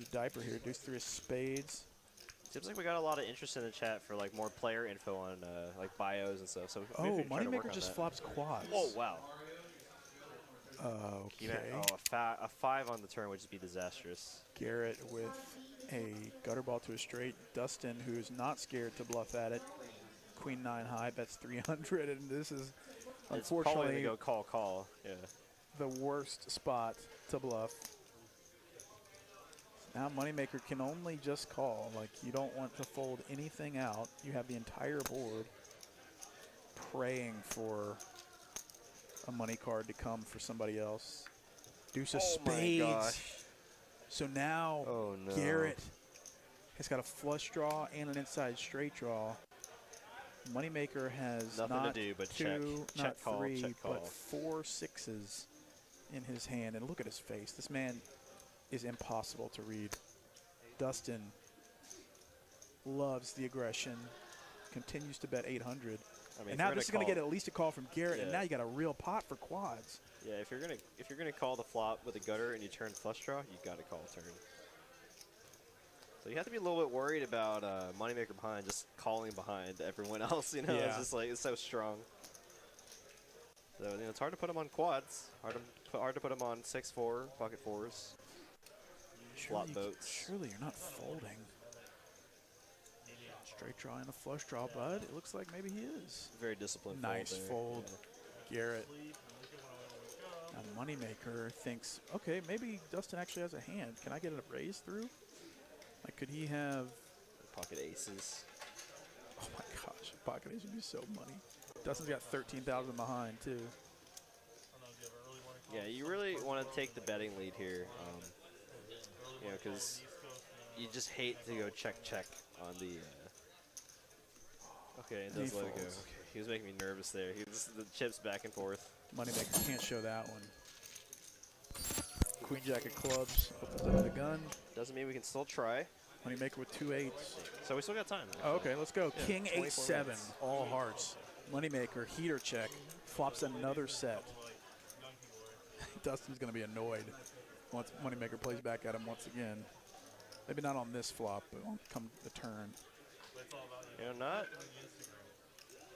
the diaper here. Deuce 3 of spades. Seems like we got a lot of interest in the chat for like more player info on like bios and stuff. So oh, Moneymaker just flops quads. Oh wow. Okay. Oh, a 5 on the turn would just be disastrous. Garrett with a gutter ball to a straight. Dustin, who's not scared to bluff at it. Queen 9 high, bets 300, and this is unfortunately it's probably go call. Yeah. The worst spot to bluff. Now Moneymaker can only just call. Like, you don't want to fold anything out. You have the entire board praying for a money card to come for somebody else. Deuce of spades. My gosh. So now Garrett has got a flush draw and an inside straight draw. Moneymaker has nothing not to do but two, check not call, three, check call. but 4 6s in his hand. And look at his face. This man is impossible to read. Dustin loves the aggression, continues to bet 800. I mean, and now this is going to get at least a call from Garrett, and now you got a real pot for quads. Yeah, if you're gonna call the flop with a gutter and you turn flush draw, you got to call turn. So you have to be a little bit worried about Moneymaker behind, just calling behind everyone else. You know, it's just like it's so strong. So you know, it's hard to put him on quads. Hard to put him on 6-4 pocket 4s. Flop boats. Surely you're not folding. Straight draw and a flush draw, bud. It looks like maybe he is. Very disciplined. Nice fold, Garrett. Now Moneymaker thinks, okay, maybe Dustin actually has a hand. Can I get a raise through? Like, could he have pocket aces? Oh my gosh, pocket aces would be so money. Dustin's got 13,000 behind too. Yeah, you really want to take the betting lead here. You know, because you just hate to go check on the. Okay, and does let it go. Okay. He was making me nervous there. He was the chips back and forth. Moneymaker can't show that one. Queen jack of clubs opens up the gun. Doesn't mean we can still try. Moneymaker with 2 8s. So we still got time. Oh, okay, let's go. Yeah, King 8-7, all hearts. Moneymaker heater check, flops another set. Dustin's going to be annoyed once Moneymaker plays back at him once again. Maybe not on this flop, but on come the turn. You know, not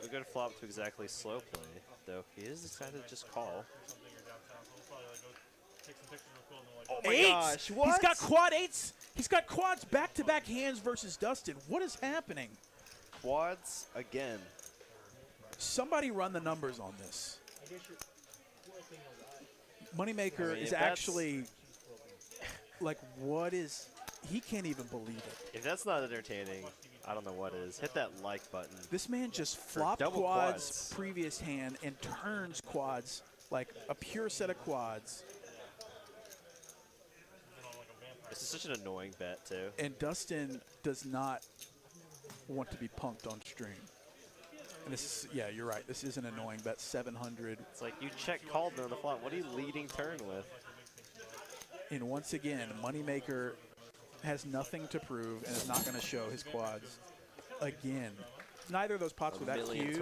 a good flop to exactly slow play, though. He is decided to just call. Oh my gosh, what? He's got quad 8s. He's got quads back-to-back hands versus Dustin. What is happening? Quads again. Somebody run the numbers on this. Moneymaker is actually, like, what is, he can't even believe it. If that's not entertaining, I don't know what is. Hit that like button. This man just flopped quads previous hand and turns quads, like a pure set of quads. This is such an annoying bet, too. And Dustin does not want to be punked on stream. And this is, yeah, you're right. This is an annoying bet, 700. It's like you check called on the flop. What are you leading turn with? And once again, Moneymaker has nothing to prove and is not going to show his quads again. Neither of those pots were that huge,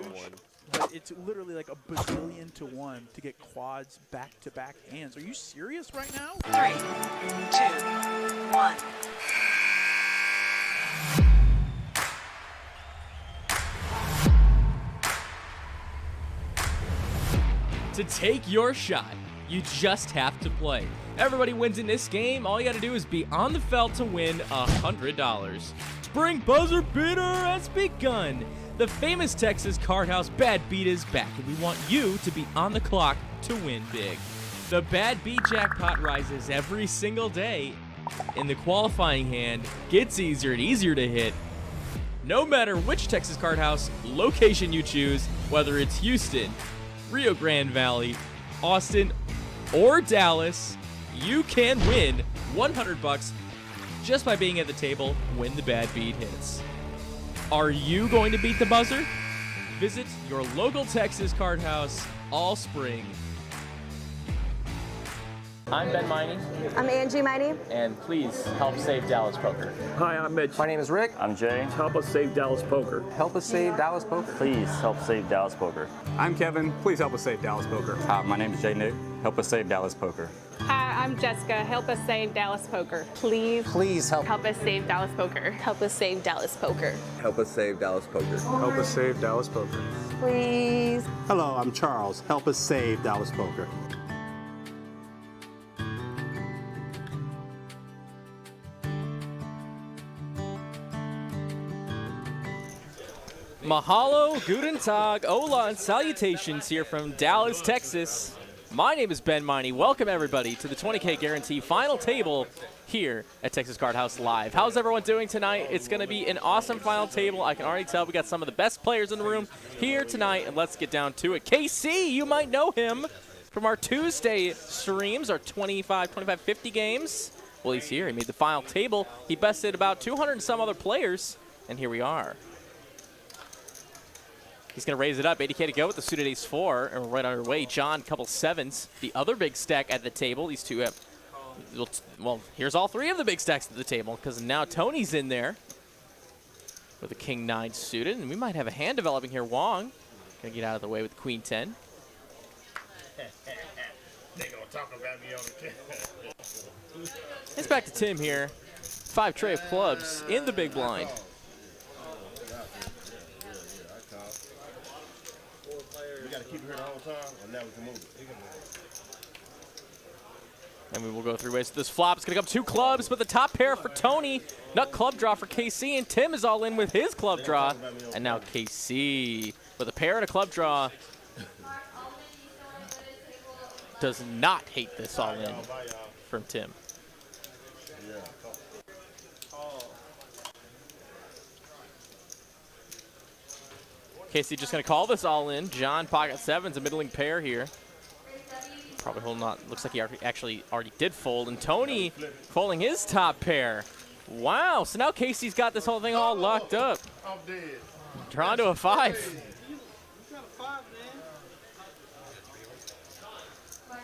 but it's literally like a bazillion to 1 to get quads back-to-back hands. Are you serious right now? 3, 2, 1. To take your shot, you just have to play. Everybody wins in this game. All you got to do is be on the felt to win $100. Spring buzzer beater has begun. The famous Texas Card House Bad Beat is back, and we want you to be on the clock to win big. The Bad Beat jackpot rises every single day, and the qualifying hand gets easier and easier to hit. No matter which Texas Card House location you choose, whether it's Houston, Rio Grande Valley, Austin, or Dallas, you can win $100 just by being at the table when the bad beat hits. Are you going to beat the buzzer? Visit your local Texas Card House all spring. I'm Ben Miney. I'm Angie Miney. And please help save Dallas Poker. Hi, I'm Mitch. My name is Rick. I'm Jay. Help us save Dallas Poker. Help us save Dallas Poker. Please help save Dallas Poker. I'm Kevin. Please help us save Dallas Poker. Hi, my name is Jay Nick. Help us save Dallas Poker. Hi, I'm Jessica. Help us save Dallas Poker. Please. Please help. Help us save Dallas Poker. Help us save Dallas Poker. Help us save Dallas Poker. Help us save Dallas Poker. Please. Hello, I'm Charles. Help us save Dallas Poker. Mahalo, guten tag, hola, and salutations here from Dallas, Texas. My name is Ben Miney. Welcome, everybody, to the 20K Guarantee final table here at Texas Card House Live. How's everyone doing tonight? It's going to be an awesome final table. I can already tell we got some of the best players in the room here tonight, and let's get down to it. KC, you might know him from our Tuesday streams, our 25, 50 games. Well, he's here. He made the final table. He bested about 200 and some other players, and here we are. He's going to raise it up. 80K to go with the suited ace-4, and we're right underway. John, couple sevens. The other big stack at the table. These two have, well, here's all three of the big stacks at the table, because now Tony's in there with a king-9 suited, and we might have a hand developing here. Wong going to get out of the way with the queen-10. They gonna talk about me on the camera. It's back to Tim here. 5 tray of clubs in the big blind. Gotta keep it here the whole time, and now we can move it. And we will go through ways to this flop. It's going to come 2 clubs, but the top pair for Tony. Nut club draw for KC, and Tim is all in with his club draw. And now KC with a pair and a club draw. Does not hate this all in from Tim. KC just going to call this all in. John, pocket 7's a middling pair here. Probably holding on. Looks like he actually already did fold. And Tony folding his top pair. Wow. So now KC's got this whole thing all locked up. I'm dead. Drawn to a 5. You got a 5, man.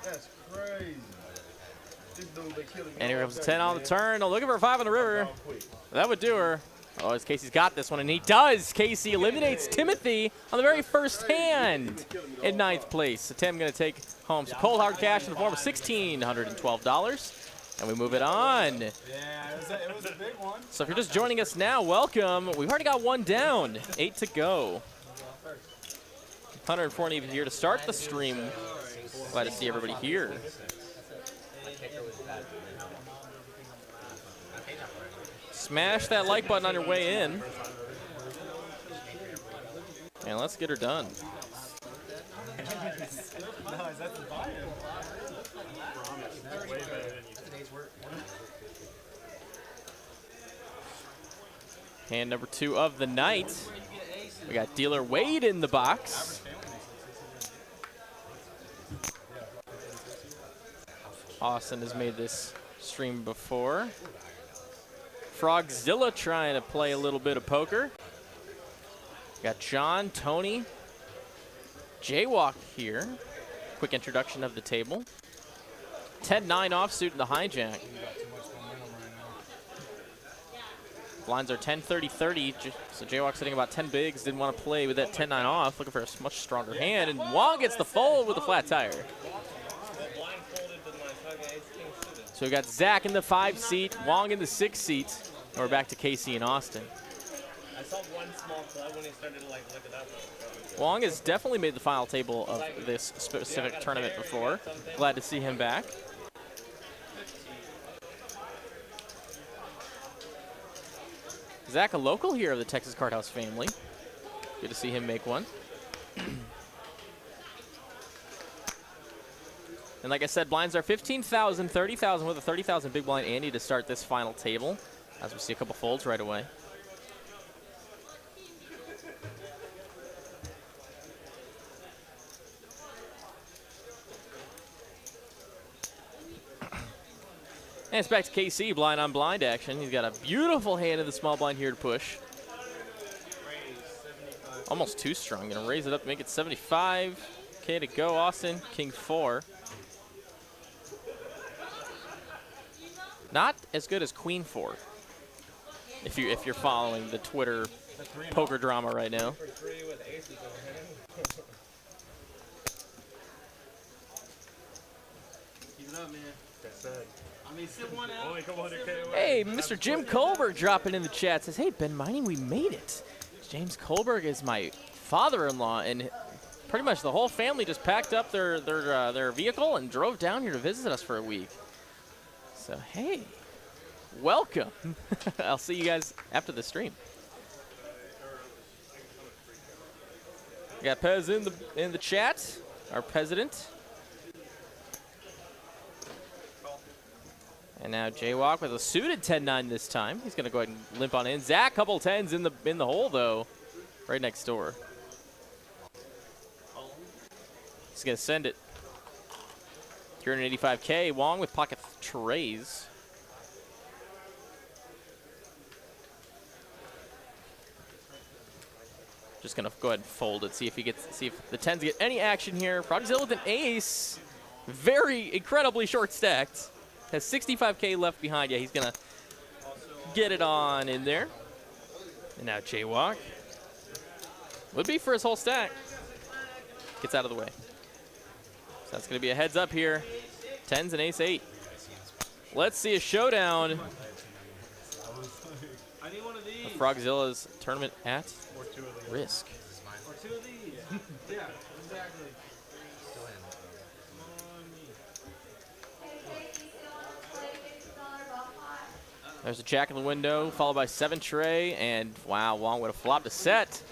That's crazy. This dude been killing me. And here comes a 10 on the turn. Oh, looking for a 5 on the river. That would do her. Oh, as Casey's got this one, and he does. Casey eliminates Timothy on the very first hand in 9th place. So Tim going to take home some cold hard cash in the form of $1,612. And we move it on. Yeah, it was a big one. So if you're just joining us now, welcome. We've already got 1 down, 8 to go. 140 here to start the stream. Glad to see everybody here. Smash that like button on your way in. And let's get her done. Hand number 2 of the night. We got dealer Wade in the box. Austin has made this stream before. Frogzilla trying to play a little bit of poker. Got John, Tony, Jaywalk here. Quick introduction of the table. 10-9 offsuit in the hijack. Blinds are 10, 30, 30. So Jaywalk's sitting about 10 bigs. Didn't want to play with that 10-9 off. Looking for a much stronger hand. And Wong gets the fold with a flat tire. So we got Zach in the 5 seat, Wong in the 6 seat, and we're back to Casey and Austin. I saw one small club when he started to look it up. Wong has definitely made the final table of this specific tournament before. Glad to see him back. Zach, a local here of the Texas Card House family. Good to see him make one. And like I said, blinds are 15,000, 30,000 with a 30,000 big blind Andy to start this final table, as we see a couple folds right away. And it's back to KC, blind on blind action. He's got a beautiful hand in the small blind here to push. Almost too strong. Gonna raise it up to make it 75. K to go, Austin. King 4. Not as good as Queen 4. If you're following the Twitter poker drama right now. Hey, Mr. Jim Colberg dropping in the chat says, hey, Ben Mining, we made it. James Colberg is my father-in-law, and pretty much the whole family just packed up their vehicle and drove down here to visit us for a week. So, hey, welcome. I'll see you guys after the stream. We got Pez in the chat, our president. And now Jaywalk with a suited 10-9 this time. He's going to go ahead and limp on in. Zach, couple 10s in the hole, though, right next door. He's going to send it. 385K. Wong with pocket trays. Just going to go ahead and fold it. See if the 10s get any action here. Frogzilla with an ace. Very incredibly short stacked. Has 65K left behind. Yeah, he's going to get it on in there. And now Jaywalk. Would be for his whole stack. Gets out of the way. So that's going to be a heads up here. 10s and ace 8. Let's see a showdown. Frogzilla's tournament at risk. Or 2 of these. Yeah, exactly. There's a jack in the window, followed by 7 tray, and wow, Wong would have flopped a set.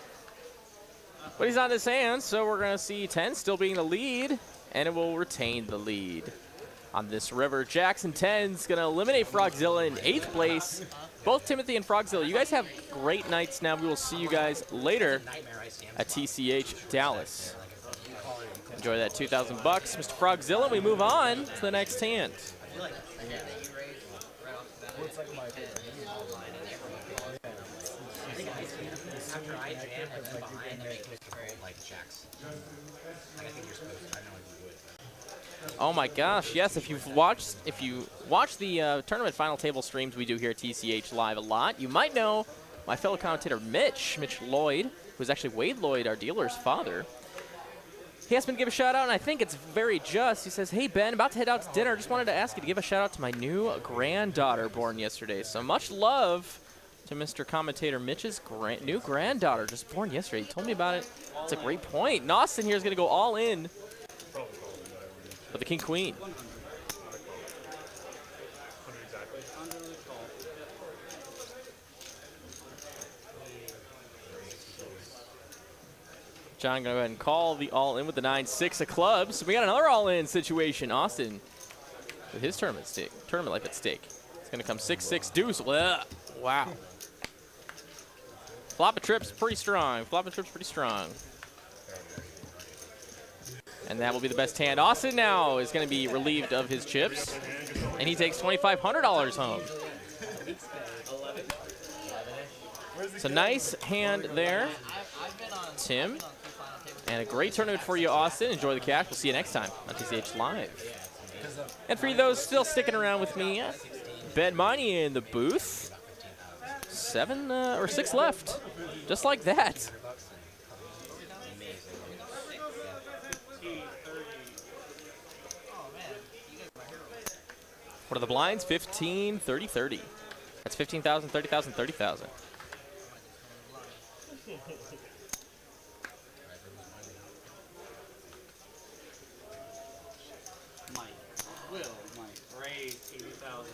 But he's on his hands, so we're going to see 10 still being the lead, and it will retain the lead. On this river, Jackson 10's going to eliminate Frogzilla in 8th place. Both Timothy and Frogzilla, you guys have great nights now. We will see you guys later at TCH Dallas. Enjoy that 2,000 bucks, Mr. Frogzilla. We move on to the next hand. Oh my gosh, yes, if you watch the tournament final table streams we do here at TCH Live a lot, you might know my fellow commentator Mitch Lloyd, who's actually Wade Lloyd, our dealer's father. He asked me to give a shout out, and I think it's very just. He says, hey Ben, about to head out to dinner. Just wanted to ask you to give a shout out to my new granddaughter born yesterday. So much love to Mr. Commentator Mitch's new granddaughter just born yesterday. He told me about it. It's a great point. And Austin here is going to go all in for the King Queen. John going to go ahead and call the all-in with the 9-6 of clubs. So we got another all-in situation. Austin with his tournament life at stake. It's going to come 6-6 deuce. Wow. Flop of trips pretty strong. And that will be the best hand. Austin now is going to be relieved of his chips. And he takes $2,500 home. It's a nice hand there, Tim. And a great tournament for you, Austin. Enjoy the cash. We'll see you next time on TCH Live. And for those still sticking around with me, Ben Money in the booth. 6 left. Just like that. What are the blinds? 15, 30, 30. That's 15,000, 30,000, 30,000.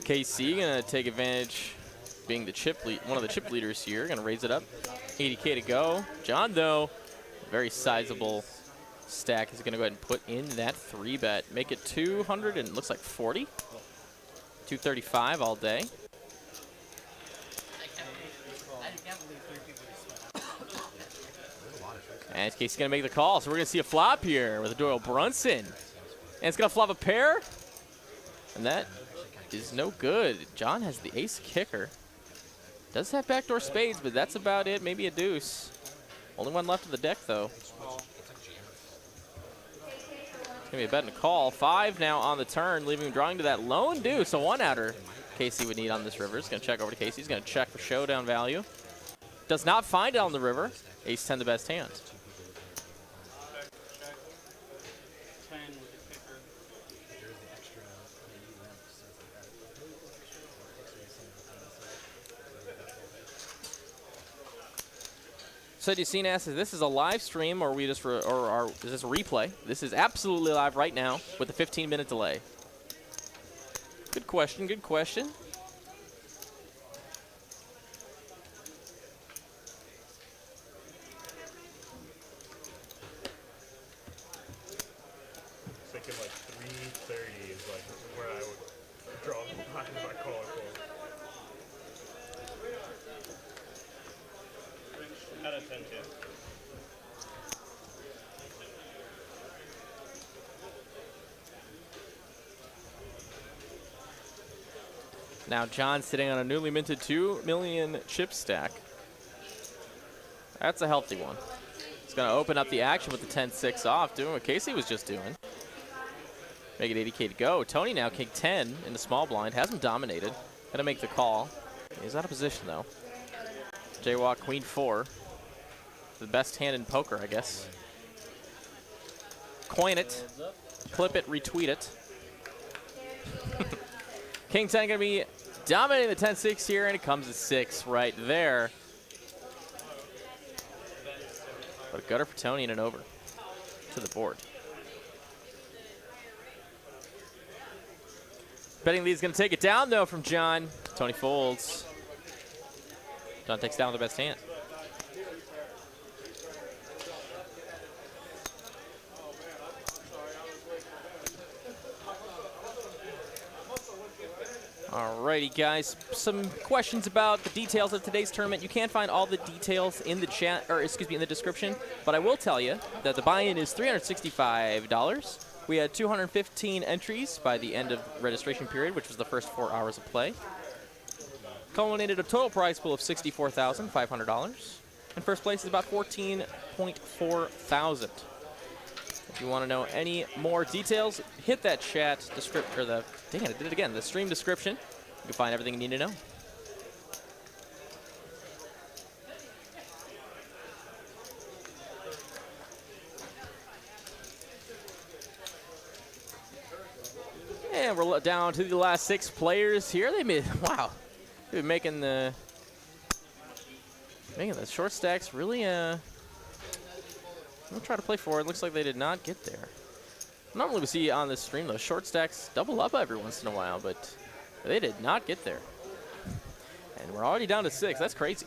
KC gonna take advantage, being the one of the chip leaders here. Gonna raise it up. 80K to go. John, though, very sizable stack. He's gonna go ahead and put in that 3-bet. Make it 200 and looks like 40. 235 all day. And KC's gonna make the call, so we're gonna see a flop here with a Doyle Brunson. And it's gonna flop a pair. And that is no good. John has the ace kicker. Does have backdoor spades, but that's about it. Maybe a deuce. Only one left of the deck, though. It's gonna be a bet and a call. 5 now on the turn, leaving him drawing to that lone deuce. A 1-outer KC would need on this river. He's gonna check over to KC. He's gonna check for showdown value. Does not find it on the river. Ace 10 the best hand. So Dcene asks, is this is a live stream or we just is this a replay? This is absolutely live right now with a 15-minute delay. Good question, good question. Thinking like 3:30 is like where I would draw the line if I call it for. Out of 10, too. Now John's sitting on a newly minted 2 million chip stack. That's a healthy one. He's going to open up the action with the 10-6 off, doing what Casey was just doing. Make it 80K to go. Tony now king 10 in the small blind. Hasn't dominated. Got to make the call. He's out of position, though. Jaywalk, queen 4. The best hand in poker, I guess. Coin it. Clip it. Retweet it. King 10 going to be dominating the 10-6 here, and it comes to 6 right there. But a gutter for Tony and an over to the board. Betting lead's going to take it down, though, from John. Tony folds. John takes down the best hand. Alrighty, guys. Some questions about the details of today's tournament. You can find all the details in the chat, or excuse me, in the description. But I will tell you that the buy-in is $365. We had 215 entries by the end of registration period, which was the first 4 hours of play. Culminated a total prize pool of $64,500. And first place is about $14.4 thousand. If you want to know any more details, hit that chat description, or the, dang it, I did it again, the stream description. You can find everything you need to know. And we're down to the last 6 players here. They made, wow, they've been making the short stacks really, I'm gonna try to play forward. Looks like they did not get there. Normally we see on this stream those short stacks double up every once in a while, but they did not get there. And we're already down to 6. That's crazy.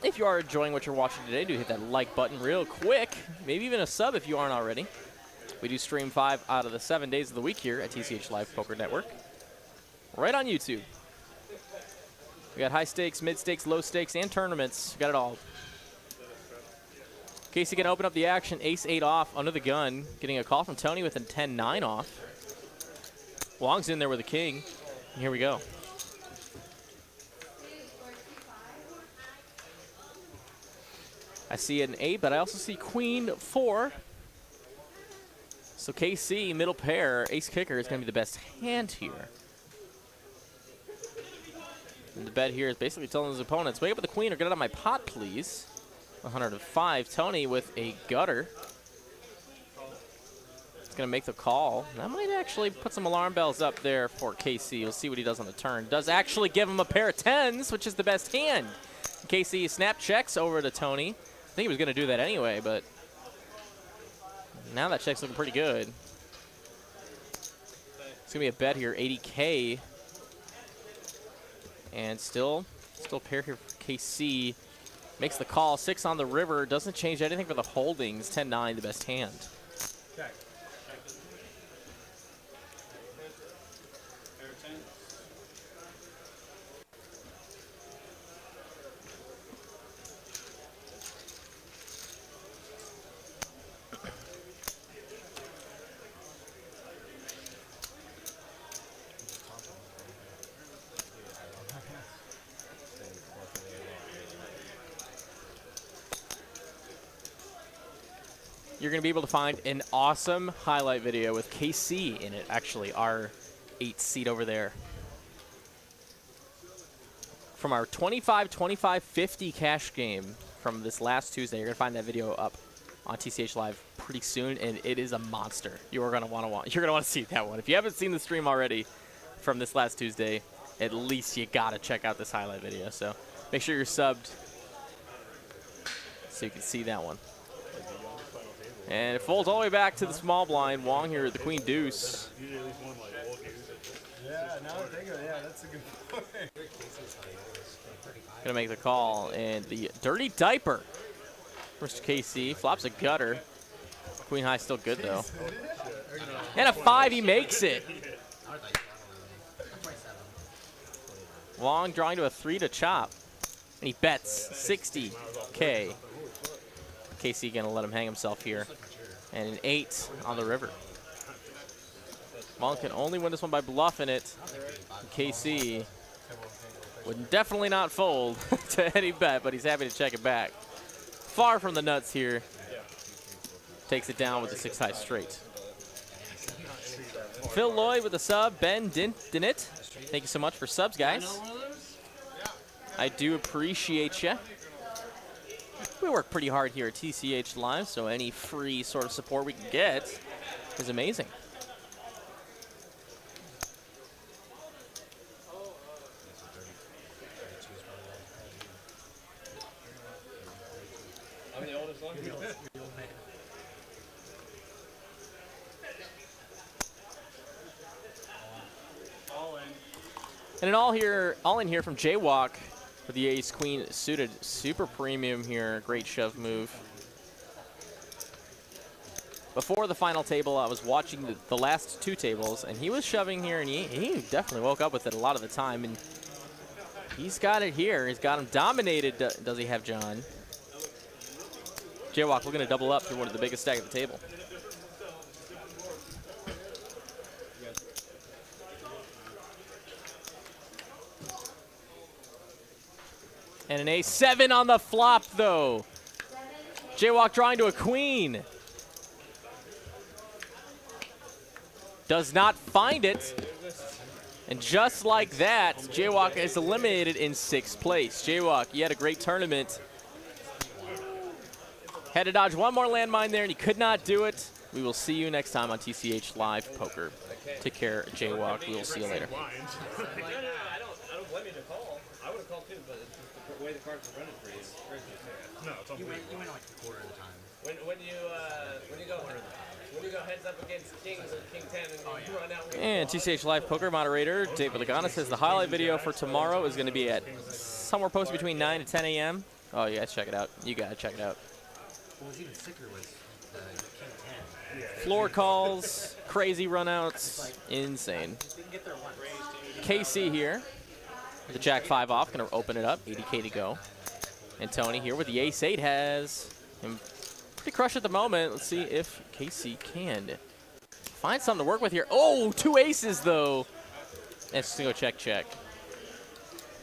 If you are enjoying what you're watching today, do hit that like button real quick. Maybe even a sub if you aren't already. We do stream 5 out of the 7 days of the week here at TCH Live Poker Network. Right on YouTube. We got high stakes, mid stakes, low stakes, and tournaments. We got it all. Casey can open up the action. Ace-8 off under the gun. Getting a call from Tony with a 10-9 off. Wong's in there with a king. And here we go. I see an 8, but I also see queen 4. So KC, middle pair, ace kicker is going to be the best hand here. And the bet here is basically telling his opponents, wake up with the queen or get out of my pot, please. 105. Tony with a gutter. It's going to make the call. That might actually put some alarm bells up there for KC. We'll see what he does on the turn. Does actually give him a pair of 10s, which is the best hand. KC snap checks over to Tony. I think he was going to do that anyway, but now that check's looking pretty good. It's going to be a bet here, 80K. And still pair here for KC. Makes the call, 6 on the river. Doesn't change anything for the holdings. 10-9, the best hand. Check. You're going to be able to find an awesome highlight video with KC in it, actually, our 8 seat over there. From our 25-25-50 cash game from this last Tuesday. You're going to find that video up on TCH Live pretty soon, and it is a monster. You're going to want to see that one. If you haven't seen the stream already from this last Tuesday, at least you gotta check out this highlight video. So make sure you're subbed so you can see that one. And it folds all the way back to the small blind. Wong here at the queen deuce. Yeah, now I think of it, yeah, that's a good point. Gonna make the call, and the dirty diaper. First KC flops a gutter. Queen high still good though. And a 5, he makes it. Wong drawing to a 3 to chop, and he bets 60K. KC gonna let him hang himself here, and an 8 on the river. Wong can only win this one by bluffing it. KC would definitely not fold to any bet, but he's happy to check it back. Far from the nuts here. Takes it down with the 6 high straight. Phil Lloyd with the sub. Ben Dinit. Thank you so much for subs, guys. I do appreciate you. We work pretty hard here at TCH Live, so any free sort of support we can get is amazing. And an all in here from Jaywalk for the ace queen suited. Super premium here. Great shove move. Before the final table, I was watching the last 2 tables, and he was shoving here, and he definitely woke up with it a lot of the time. And he's got it here. He's got him dominated. Does he have John? Jaywalk looking to double up through one of the biggest stack at the table. And an A7 on the flop, though. Jaywalk drawing to a queen. Does not find it. And just like that, Jaywalk is eliminated in 6th place. Jaywalk, you had a great tournament. Had to dodge one more landmine there, and he could not do it. We will see you next time on TCH Live Poker. Take care, Jaywalk. We will see you later. I don't blame you to call. I would have called too, but the way the cards are running for you. No, it's unbelievable. You went like a quarter of the time. When you go heads up against kings and king 10 and you run out. And TCH Live Poker moderator David Lagana says the highlight video for tomorrow is going to be at somewhere posted between 9 and 10 a.m. Oh, you guys check it out. You got to check it out. What was even sicker was the king 10. Floor calls, crazy runouts, insane. KC here with the jack 5 off, going to open it up, 80K to go. And Tony here with the ace 8 has him pretty crushed at the moment. Let's see if KC can find something to work with here. Oh, 2 aces though. Let's go check.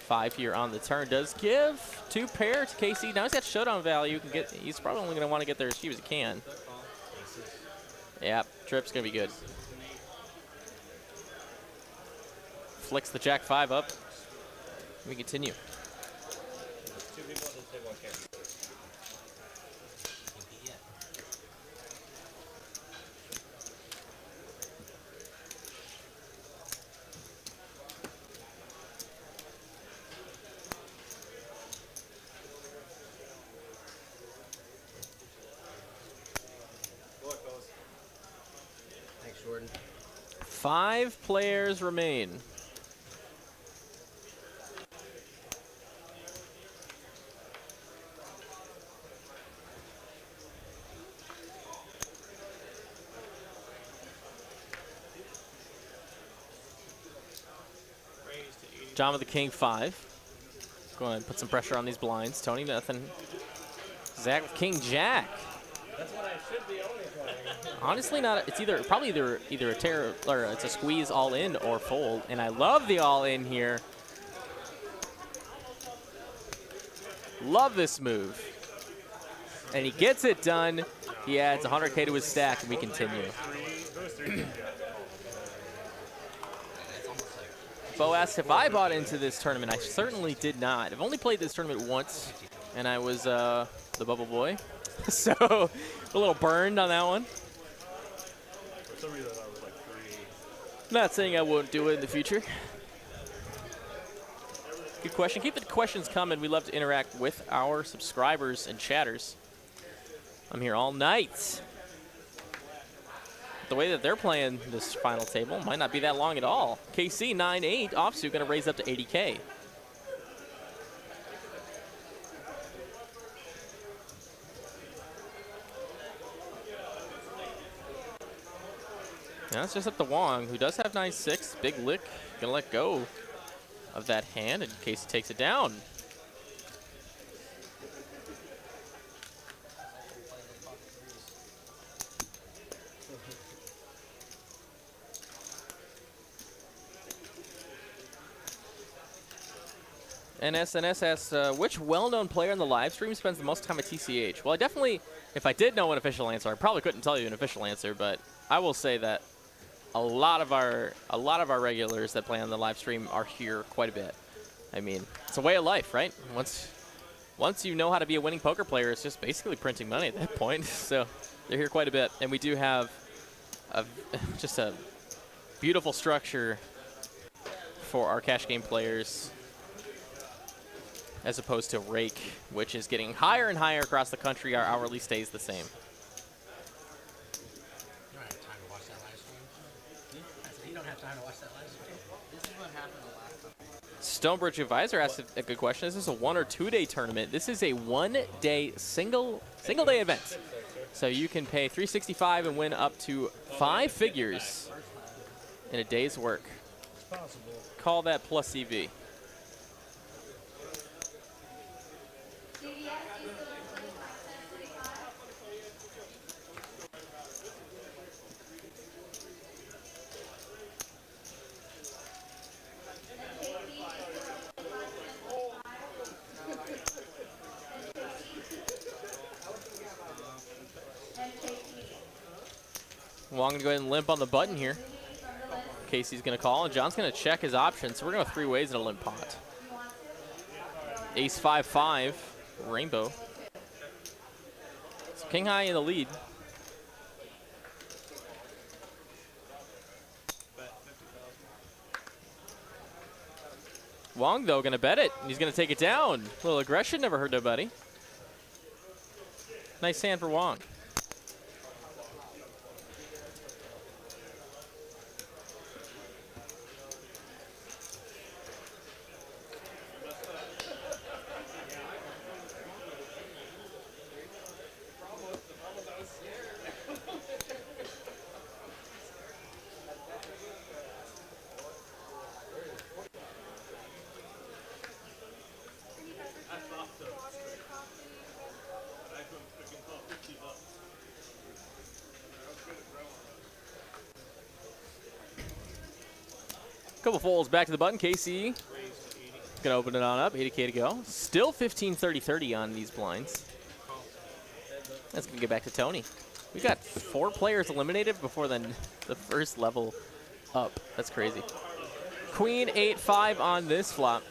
5 here on the turn does give 2 pair to KC. Now he's got showdown value. He's probably only going to want to get there as cheap as he can. Yep, trip's going to be good. Flicks the jack 5 up. We continue. Thanks, Jordan. 5 players remain. John with the king 5. Go ahead and put some pressure on these blinds. Tony, nothing. Zach with king jack. That's what I should be only playing. Honestly, not. It's probably either a tear or it's a squeeze all in or fold. And I love the all in here. Love this move. And he gets it done. He adds 100K to his stack, and we continue. Bo asked if I bought into this tournament. I certainly did not. I've only played this tournament once, and I was the bubble boy. So a little burned on that one. For some reason, I was like 3. Not saying I won't do it in the future. Good question. Keep the questions coming. We love to interact with our subscribers and chatters. I'm here all night. The way that they're playing this final table might not be that long at all. KC 9-8 offsuit going to raise up to 80K. Now it's just up to Wong, who does have 9-6. Big lick. Going to let go of that hand in case he takes it down. NSNS asks, which well-known player in the live stream spends the most time at TCH? Well, I definitely, if I did know an official answer, I probably couldn't tell you an official answer, but I will say that a lot of our regulars that play on the live stream are here quite a bit. I mean, it's a way of life, right? Once you know how to be a winning poker player, it's just basically printing money at that point. So they're here quite a bit, and we do have just a beautiful structure for our cash game players, as opposed to rake, which is getting higher and higher across the country. Our hourly stays the same. You don't have time to watch that live stream. I said, you don't have time to watch that live stream. This is what happened the last time. Stonebridge Advisor asked a good question. Is this a 1 or 2 day tournament? This is a 1 day single day event. So you can pay $365 and win up to 5 figures in a day's work. Call that plus EV. Wong going to go ahead and limp on the button here. Casey's going to call, and John's going to check his options. So we're going to go 3 ways in a limp pot. Ace 5-5, rainbow. So king high in the lead. Wong, though, going to bet it. And he's going to take it down. A little aggression, never hurt nobody. Nice hand for Wong. Couple folds back to the button. KC gonna open it on up. 80K to go. Still 15-30-30 on these blinds. That's gonna get back to Tony. We got 4 players eliminated before the first level up. That's crazy. Queen 8-5 on this flop.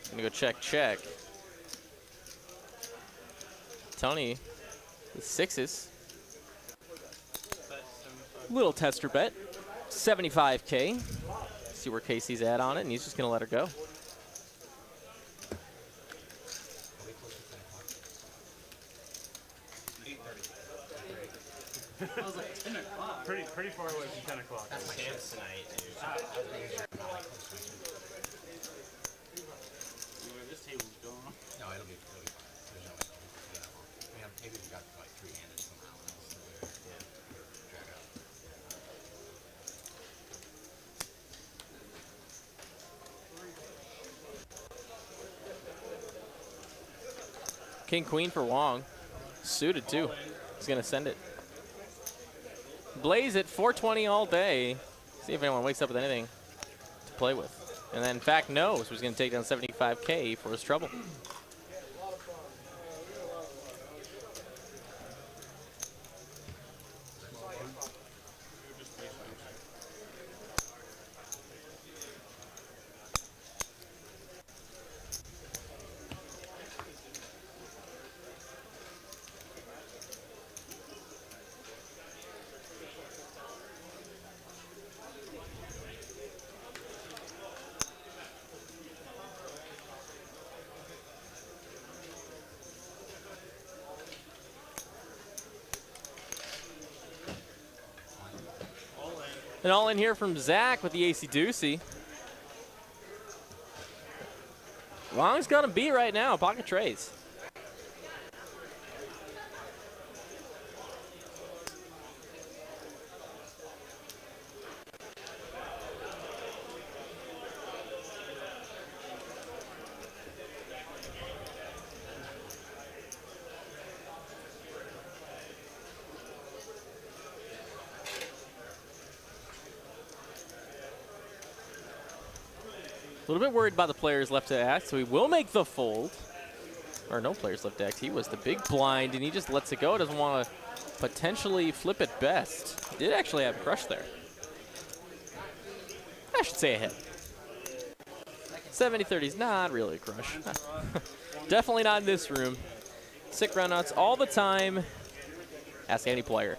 Gonna go check. Tony with 6s. Little tester bet. 75K. See where Casey's at on it, and he's just going to let her go. I was like 10 o'clock. Pretty far away from 10 o'clock. That's my chance tonight, dude. This table's going on. No, it'll be fine. There's no way it'll be that long. I mean, maybe we got like 3-handed somehow. Yeah. Drag it out. King, queen for Wong. Suited, too. He's going to send it. Blaze at 420 all day. See if anyone wakes up with anything to play with. And then, in fact, knows he's going to take down 75K for his trouble. And all in here from Zach with the AC Doocy. Wong's got him beat right now. Pocket trays. A little bit worried about the players left to act, so he will make the fold. Or no players left to act. He was the big blind, and he just lets it go. Doesn't want to potentially flip it best. He did actually have a crush there. I should say a hit. 70-30 is not really a crush. Definitely not in this room. Sick runouts all the time. Ask any player.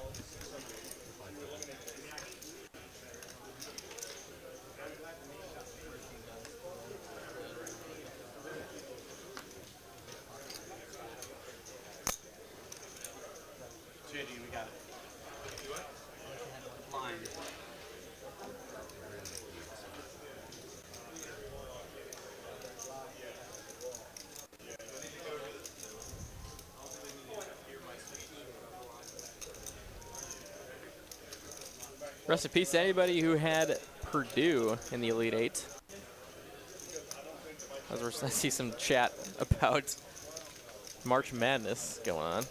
Rest in peace to anybody who had Purdue in the Elite Eight. I see some chat about March Madness going on.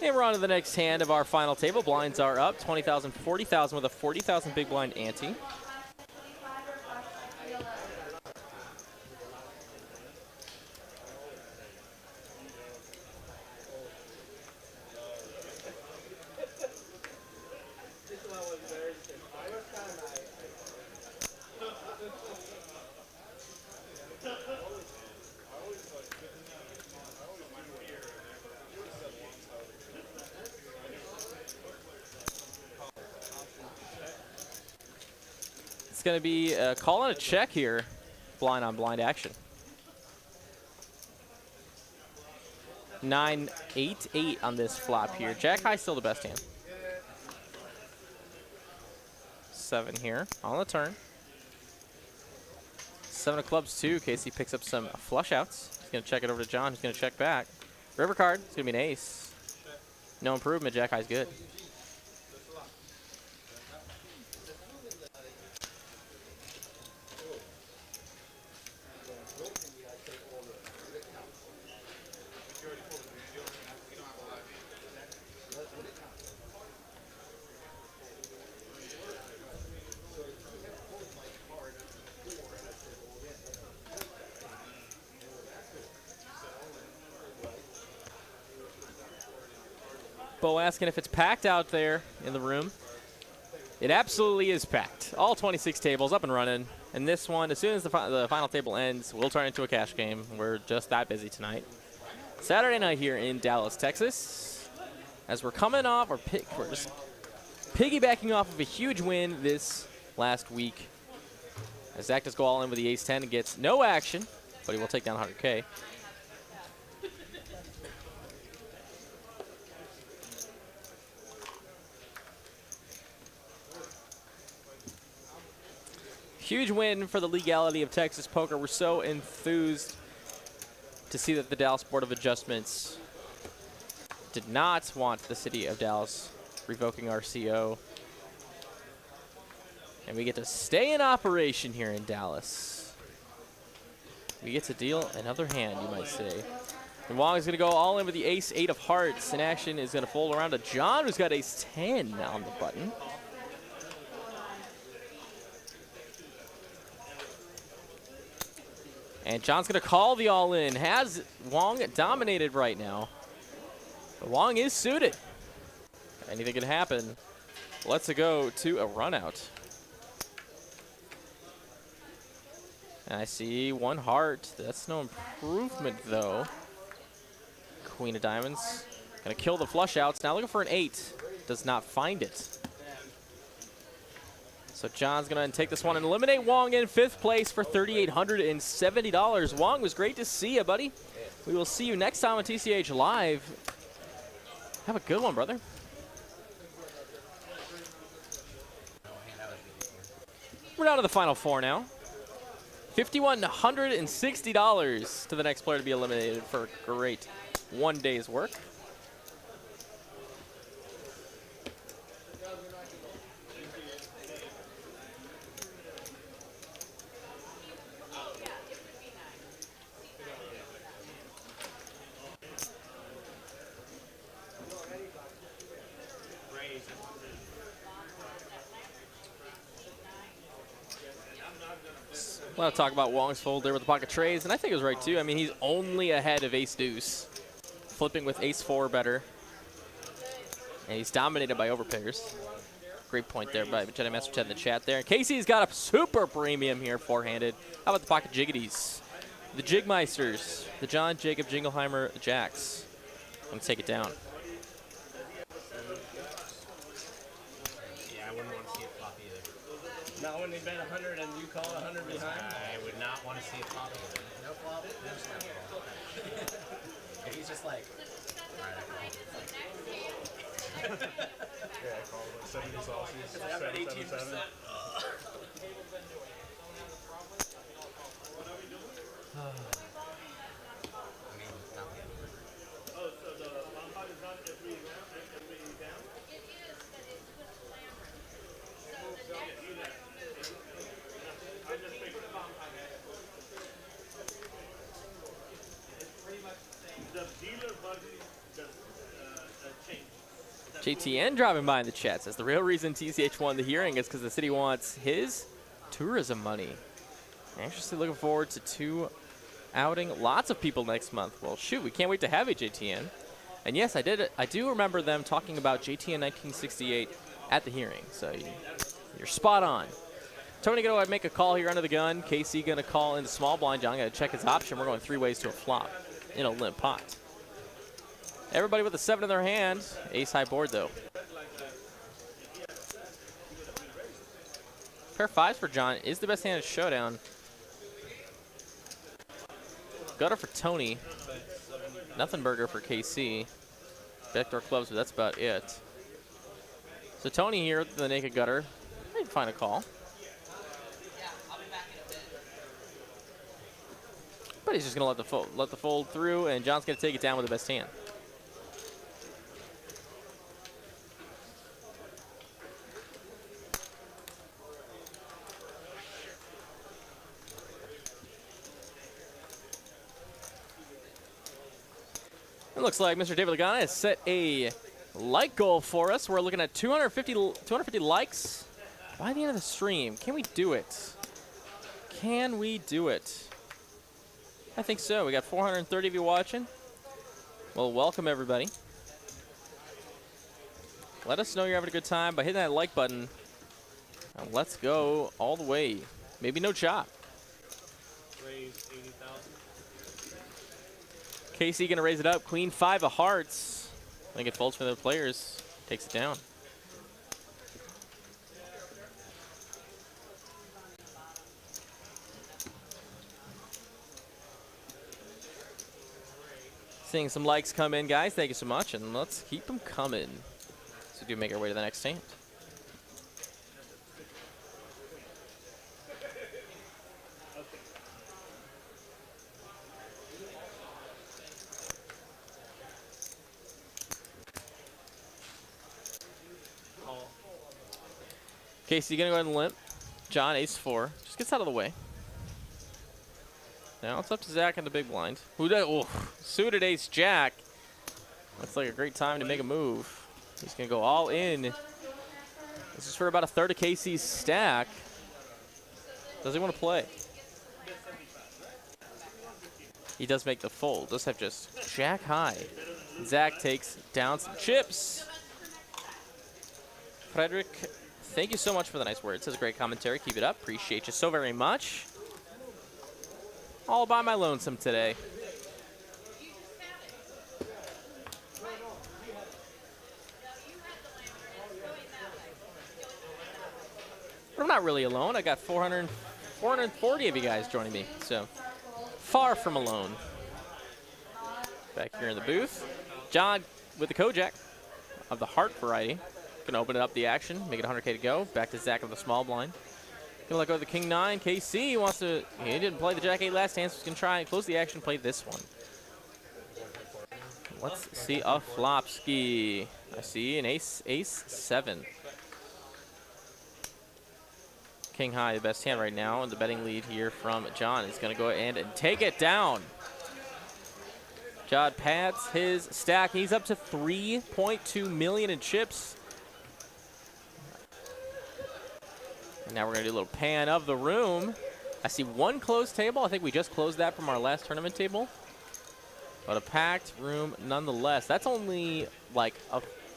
And we're on to the next hand of our final table. Blinds are up, 20,000, 40,000 with a 40,000 big blind ante. It's going to be a call and a check here, blind on blind action. 9-8-8 on this flop here. Jack high still the best hand. 7 here on the turn. 7 of clubs too, in case he picks up some flush outs. He's going to check it over to John, who's going to check back. River card, it's going to be an ace. No improvement, Jack high's good. Bo asking if it's packed out there in the room. It absolutely is packed. All 26 tables up and running. And this one, as soon as the final table ends, will turn into a cash game. We're just that busy tonight. Saturday night here in Dallas, Texas. As we're coming off, we're just piggybacking off of a huge win this last week. As Zach does go all in with the ace-10 and gets no action, but he will take down 100K. Huge win for the legality of Texas poker. We're so enthused to see that the Dallas Board of Adjustments did not want the city of Dallas revoking our CO. And we get to stay in operation here in Dallas. We get to deal another hand, you might say. And Wong is going to go all in with the ace-8 of hearts. And action is going to fold around to John, who's got ace-10 on the button. And John's going to call the all-in. Has Wong dominated right now. But Wong is suited. Anything can happen. Let's go to a run-out. And I see 1 heart. That's no improvement, though. Queen of diamonds. Going to kill the flush outs. Now looking for an 8. Does not find it. So John's going to take this one and eliminate Wong in 5th place for $3,870. Wong, was great to see you, buddy. We will see you next time on TCH Live. Have a good one, brother. We're down to the final four now. $5,160 to the next player to be eliminated for a great 1 day's work. A lot of talk about Wong's fold there with the pocket trays, and I think it was right too. I mean, he's only ahead of ace deuce, flipping with ace four better, and he's dominated by overpairs. Great point there by Jedi Master Ted in the chat there. Casey's got a super premium here, four-handed. How about the pocket jiggities? The Jigmeisters, the John Jacob Jingleheimer Jacks. I'm gonna take it down. Yeah, I wouldn't want to see a flop either. Not when they bet 100 and you call 100 behind? I would not want to see a flop either. No flop, no snap. If he's just like, alright, I call. Yeah, I call it 70 Celsius. I'm at 18%. JTN dropping by in the chat says the real reason TCH won the hearing is because the city wants his tourism money. Anxiously looking forward to two outing lots of people next month. Well, shoot, we can't wait to have a JTN. And yes, I do remember them talking about JTN 1968 at the hearing. So you're spot on. Tony gonna make a call here under the gun. Casey gonna call into small blind. John gonna check his option. We're going three ways to a flop in a limp pot. Everybody with a 7 in their hand. Ace high board, though. Pair fives for John is the best hand at showdown. Gutter for Tony. Nothing burger for KC. Backdoor clubs, but that's about it. So Tony here with the naked gutter. He can find a call. But he's just going to let the fold through, and John's going to take it down with the best hand. It looks like Mr. David Lagana has set a like goal for us. We're looking at 250 likes by the end of the stream. Can we do it? Can we do it? I think so. We got 430 of you watching. Well, welcome everybody. Let us know you're having a good time by hitting that like button. And let's go all the way. Maybe no chop. Raise 80,000. Casey gonna raise it up. Queen 5 of hearts. I think it folds for the players. Takes it down. Seeing some likes come in, guys. Thank you so much, and let's keep them coming. So we do make our way to the next stand. Casey gonna go ahead and limp. John ace 4. Just gets out of the way. Now it's up to Zach in the big blind. Who does? Oh, suited ace jack. Looks like a great time to make a move. He's gonna go all in. This is for about a third of Casey's stack. Does he want to play? He does make the fold. Does have just jack high. Zach takes down some chips. Frederick, thank you so much for the nice words. That's a great commentary. Keep it up. Appreciate you so very much. All by my lonesome today. But I'm not really alone. I got 440 of you guys joining me, so far from alone. Back here in the booth. John with the Kojak of the heart variety. Gonna open it up the action, make it 100K to go. Back to Zach of the small blind. Gonna let go of the King 9. KC wants to, he didn't play the Jack 8 last hand, so he's gonna try and close the action, play this one. Let's see a flop ski. I see an ace 7. King high, the best hand right now, and the betting lead here from John is gonna go and take it down. John pads his stack. He's up to 3.2 million in chips. Now we're gonna do a little pan of the room. I see one closed table. I think we just closed that from our last tournament table. But a packed room nonetheless. That's only like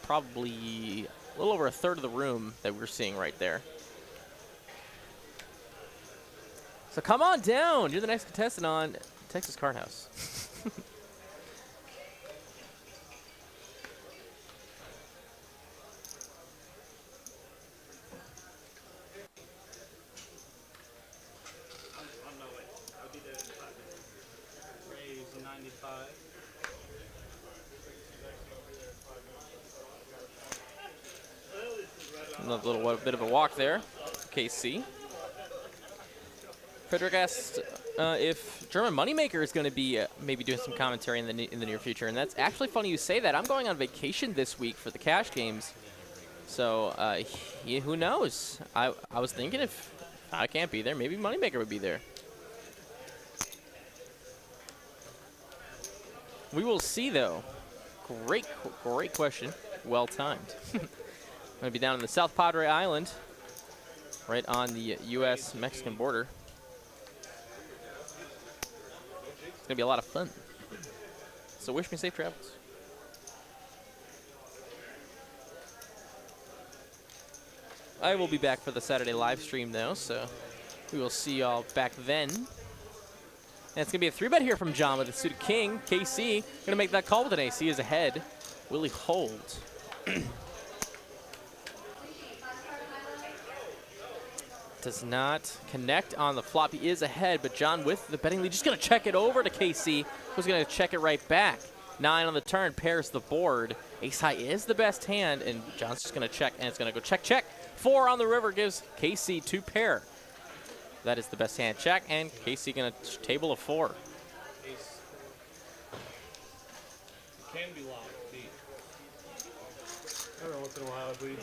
probably a little over a third of the room that we're seeing right there. So come on down. You're the next contestant on Texas Card House. Another little bit of a walk there, KC. Frederick asked if German Moneymaker is going to be maybe doing some commentary in the near future, and that's actually funny you say that. I'm going on vacation this week for the cash games, so who knows? I was thinking if I can't be there, maybe Moneymaker would be there. We will see, though. Great question. Well timed. I'm going to be down in the South Padre Island, right on the U.S.-Mexican border. It's going to be a lot of fun. So wish me safe travels. I will be back for the Saturday live stream, though, so we will see y'all back then. And it's going to be a 3-bet here from John with the suited king. KC going to make that call with an ace. He is ahead. Will he hold? Does not connect on the flop. He is ahead, but John with the betting lead. Just going to check it over to KC, who's going to check it right back. 9 on the turn, pairs the board. Ace high is the best hand, and John's just going to check, and it's going to go check, check. 4 on the river gives KC 2 pair. That is the best hand check, and KC going to table a 4. Ace. Can be locked, deep. Every once in a while, I bleed.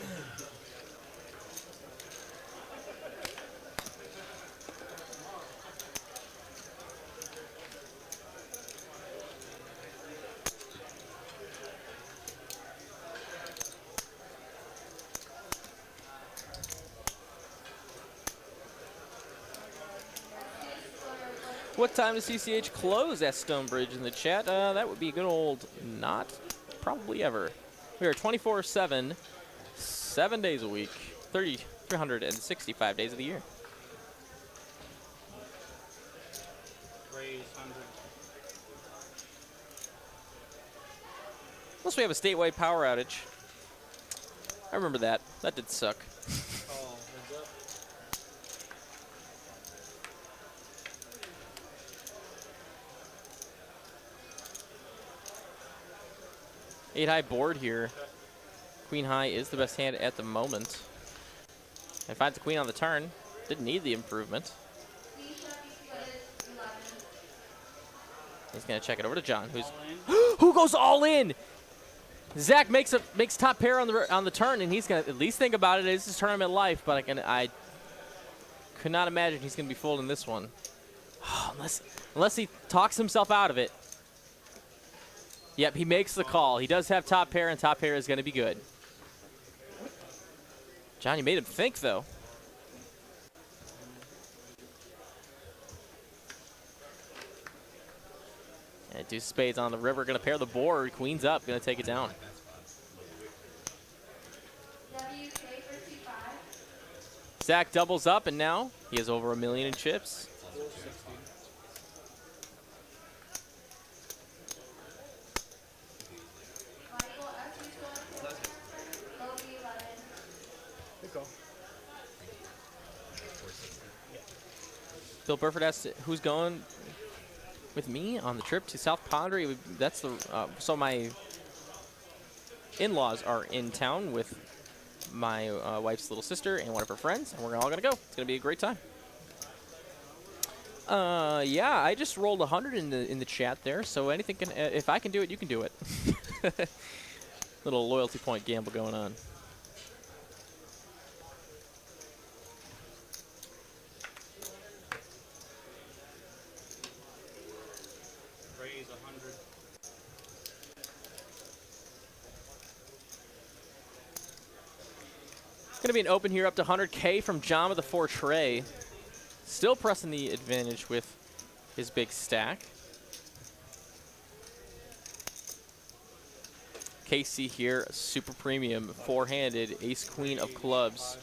What time does TCH close at Stonebridge in the chat? That would be a good old not probably ever. We are 24/7, 7 days a week, 365 days of the year. Unless we have a statewide power outage. I remember that. That did suck. Eight high board here. Queen high is the best hand at the moment. And finds the queen on the turn. Didn't need the improvement. He's gonna check it over to John, who's who goes all in. Zach makes top pair on the turn, and he's gonna at least think about it. It's his tournament life, but I could not imagine he's gonna be folding this one, unless he talks himself out of it. Yep, he makes the call. He does have top pair, and top pair is going to be good. John, you made him think, though. And deuce spades on the river. Going to pair the board. Queen's up. Going to take it down. Zach doubles up, and now he has over $1 million in chips. Bill Burford asked who's going. with me on the trip to South Padre. That's the so my in-laws are in town with my wife's little sister and one of her friends, and we're all gonna go. It's gonna be a great time. Yeah, I just rolled 100 in the chat there, so anything can. If I can do it, you can do it. Little loyalty point gamble going on. Raise 100. It's going to be an open here up to 100K from John with the 4 tray. Still pressing the advantage with his big stack. KC here, super premium, 4-handed, ace queen of clubs.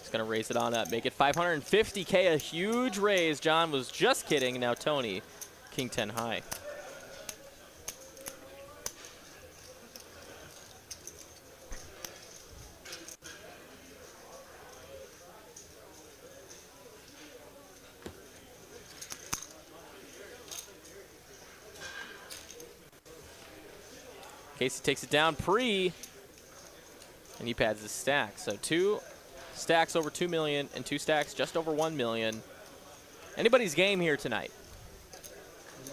He's going to raise it on up, make it 550K, a huge raise. John was just kidding. Now Tony, king 10 high. Casey takes it down pre, and he pads his stack. So 2 stacks over 2 million and 2 stacks just over 1 million. Anybody's game here tonight.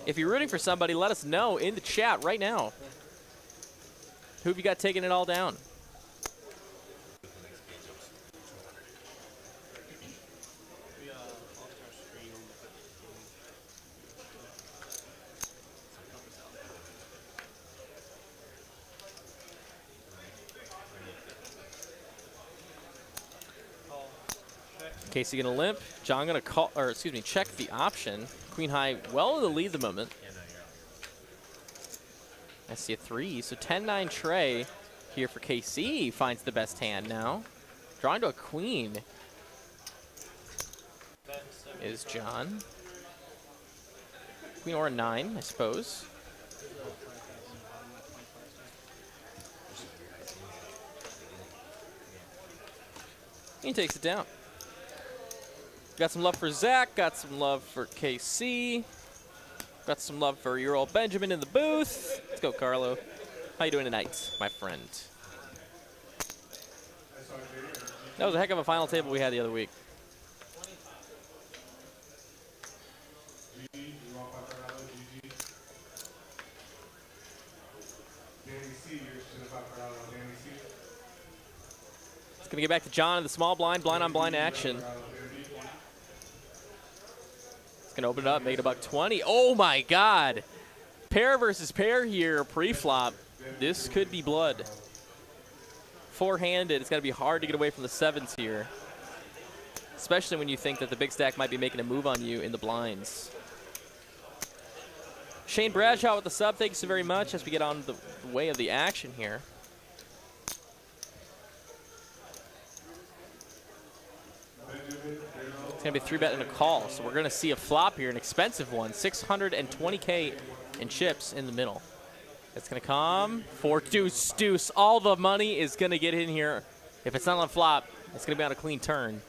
If you're rooting for somebody, let us know in the chat right now. Who have you got taking it all down? Casey gonna limp. John gonna call, or excuse me, check the option. Queen high, well in the lead at the moment. I see a 3, so 10-9 tray here for KC. Finds the best hand now. Drawing to a queen is John. Queen or a 9, I suppose. He takes it down. Got some love for Zach, got some love for KC, got some love for your old Benjamin in the booth. Let's go, Carlo. How you doing tonight, my friend? That was a heck of a final table we had the other week. It's gonna get back to John in the small blind, blind on blind action. It's going to open it up, make it $120. Oh, my God. Pair versus pair here, pre-flop. This could be blood. 4-handed. It's going to be hard to get away from the 7s here, especially when you think that the big stack might be making a move on you in the blinds. Shane Bradshaw with the sub. Thanks so very much as we get on the way of the action here. It's going to be a 3-bet and a call, so we're going to see a flop here, an expensive one, 620K in chips in the middle. It's going to come for deuce. All the money is going to get in here. If it's not on flop, it's going to be on a clean turn.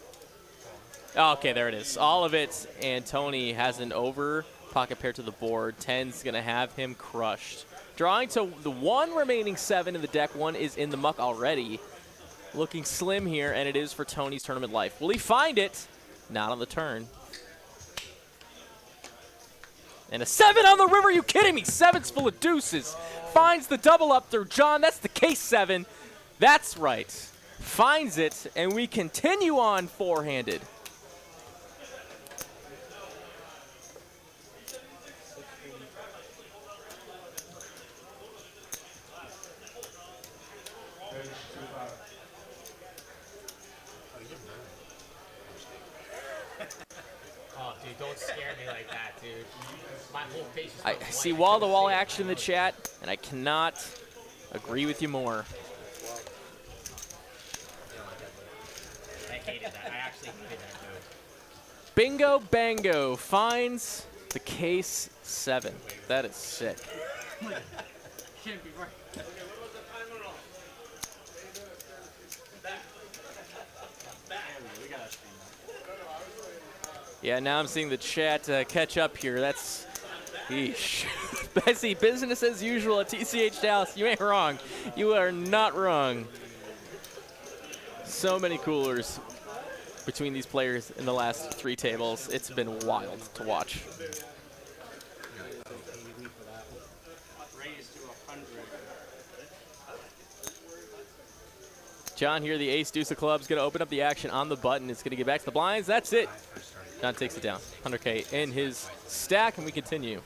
Okay, there it is. All of it, and Tony has an over pocket pair to the board. 10's going to have him crushed. Drawing to the 1 remaining 7 in the deck. 1 is in the muck already. Looking slim here, and it is for Tony's tournament life. Will he find it? Not on the turn. And a 7 on the river. Are you kidding me? 7's full of deuces. Finds the double up through John. That's the case 7. That's right. Finds it, and we continue on 4-handed. Oh, dude, don't scare me like that, dude. My whole face is I see wall-to-wall action in the chat, and I cannot agree with you more. I hated that. I actually hated that move. Bingo Bango finds the case 7. That is sick. Can't be right. Yeah, now I'm seeing the chat catch up here. That's Yeesh. I see business as usual at TCH Dallas. You ain't wrong. You are not wrong. So many coolers between these players in the last 3 tables. It's been wild to watch. John here, the ace deuce of clubs, going to open up the action on the button. It's going to get back to the blinds. That's it. John takes it down. 100K in his stack, and we continue.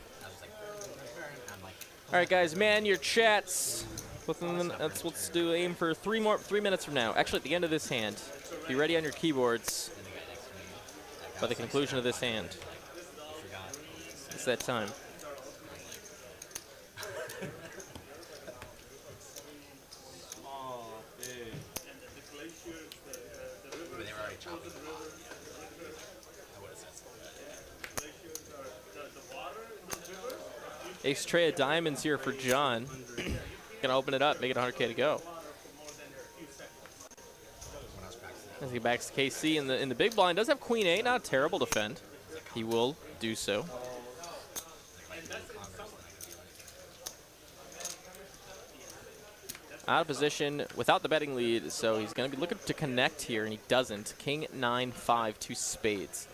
All right, guys, man, your chats. Let's do aim for 3 minutes from now. Actually, at the end of this hand, be ready on your keyboards by the conclusion of this hand. It's that time. Ace tray of diamonds here for John. Gonna open it up, make it 100K to go. As he backs KC in the big blind, does have Queen 8, not a terrible defend. He will do so. Out of position without the betting lead, so he's gonna be looking to connect here, and he doesn't. King 9-5, 2 spades.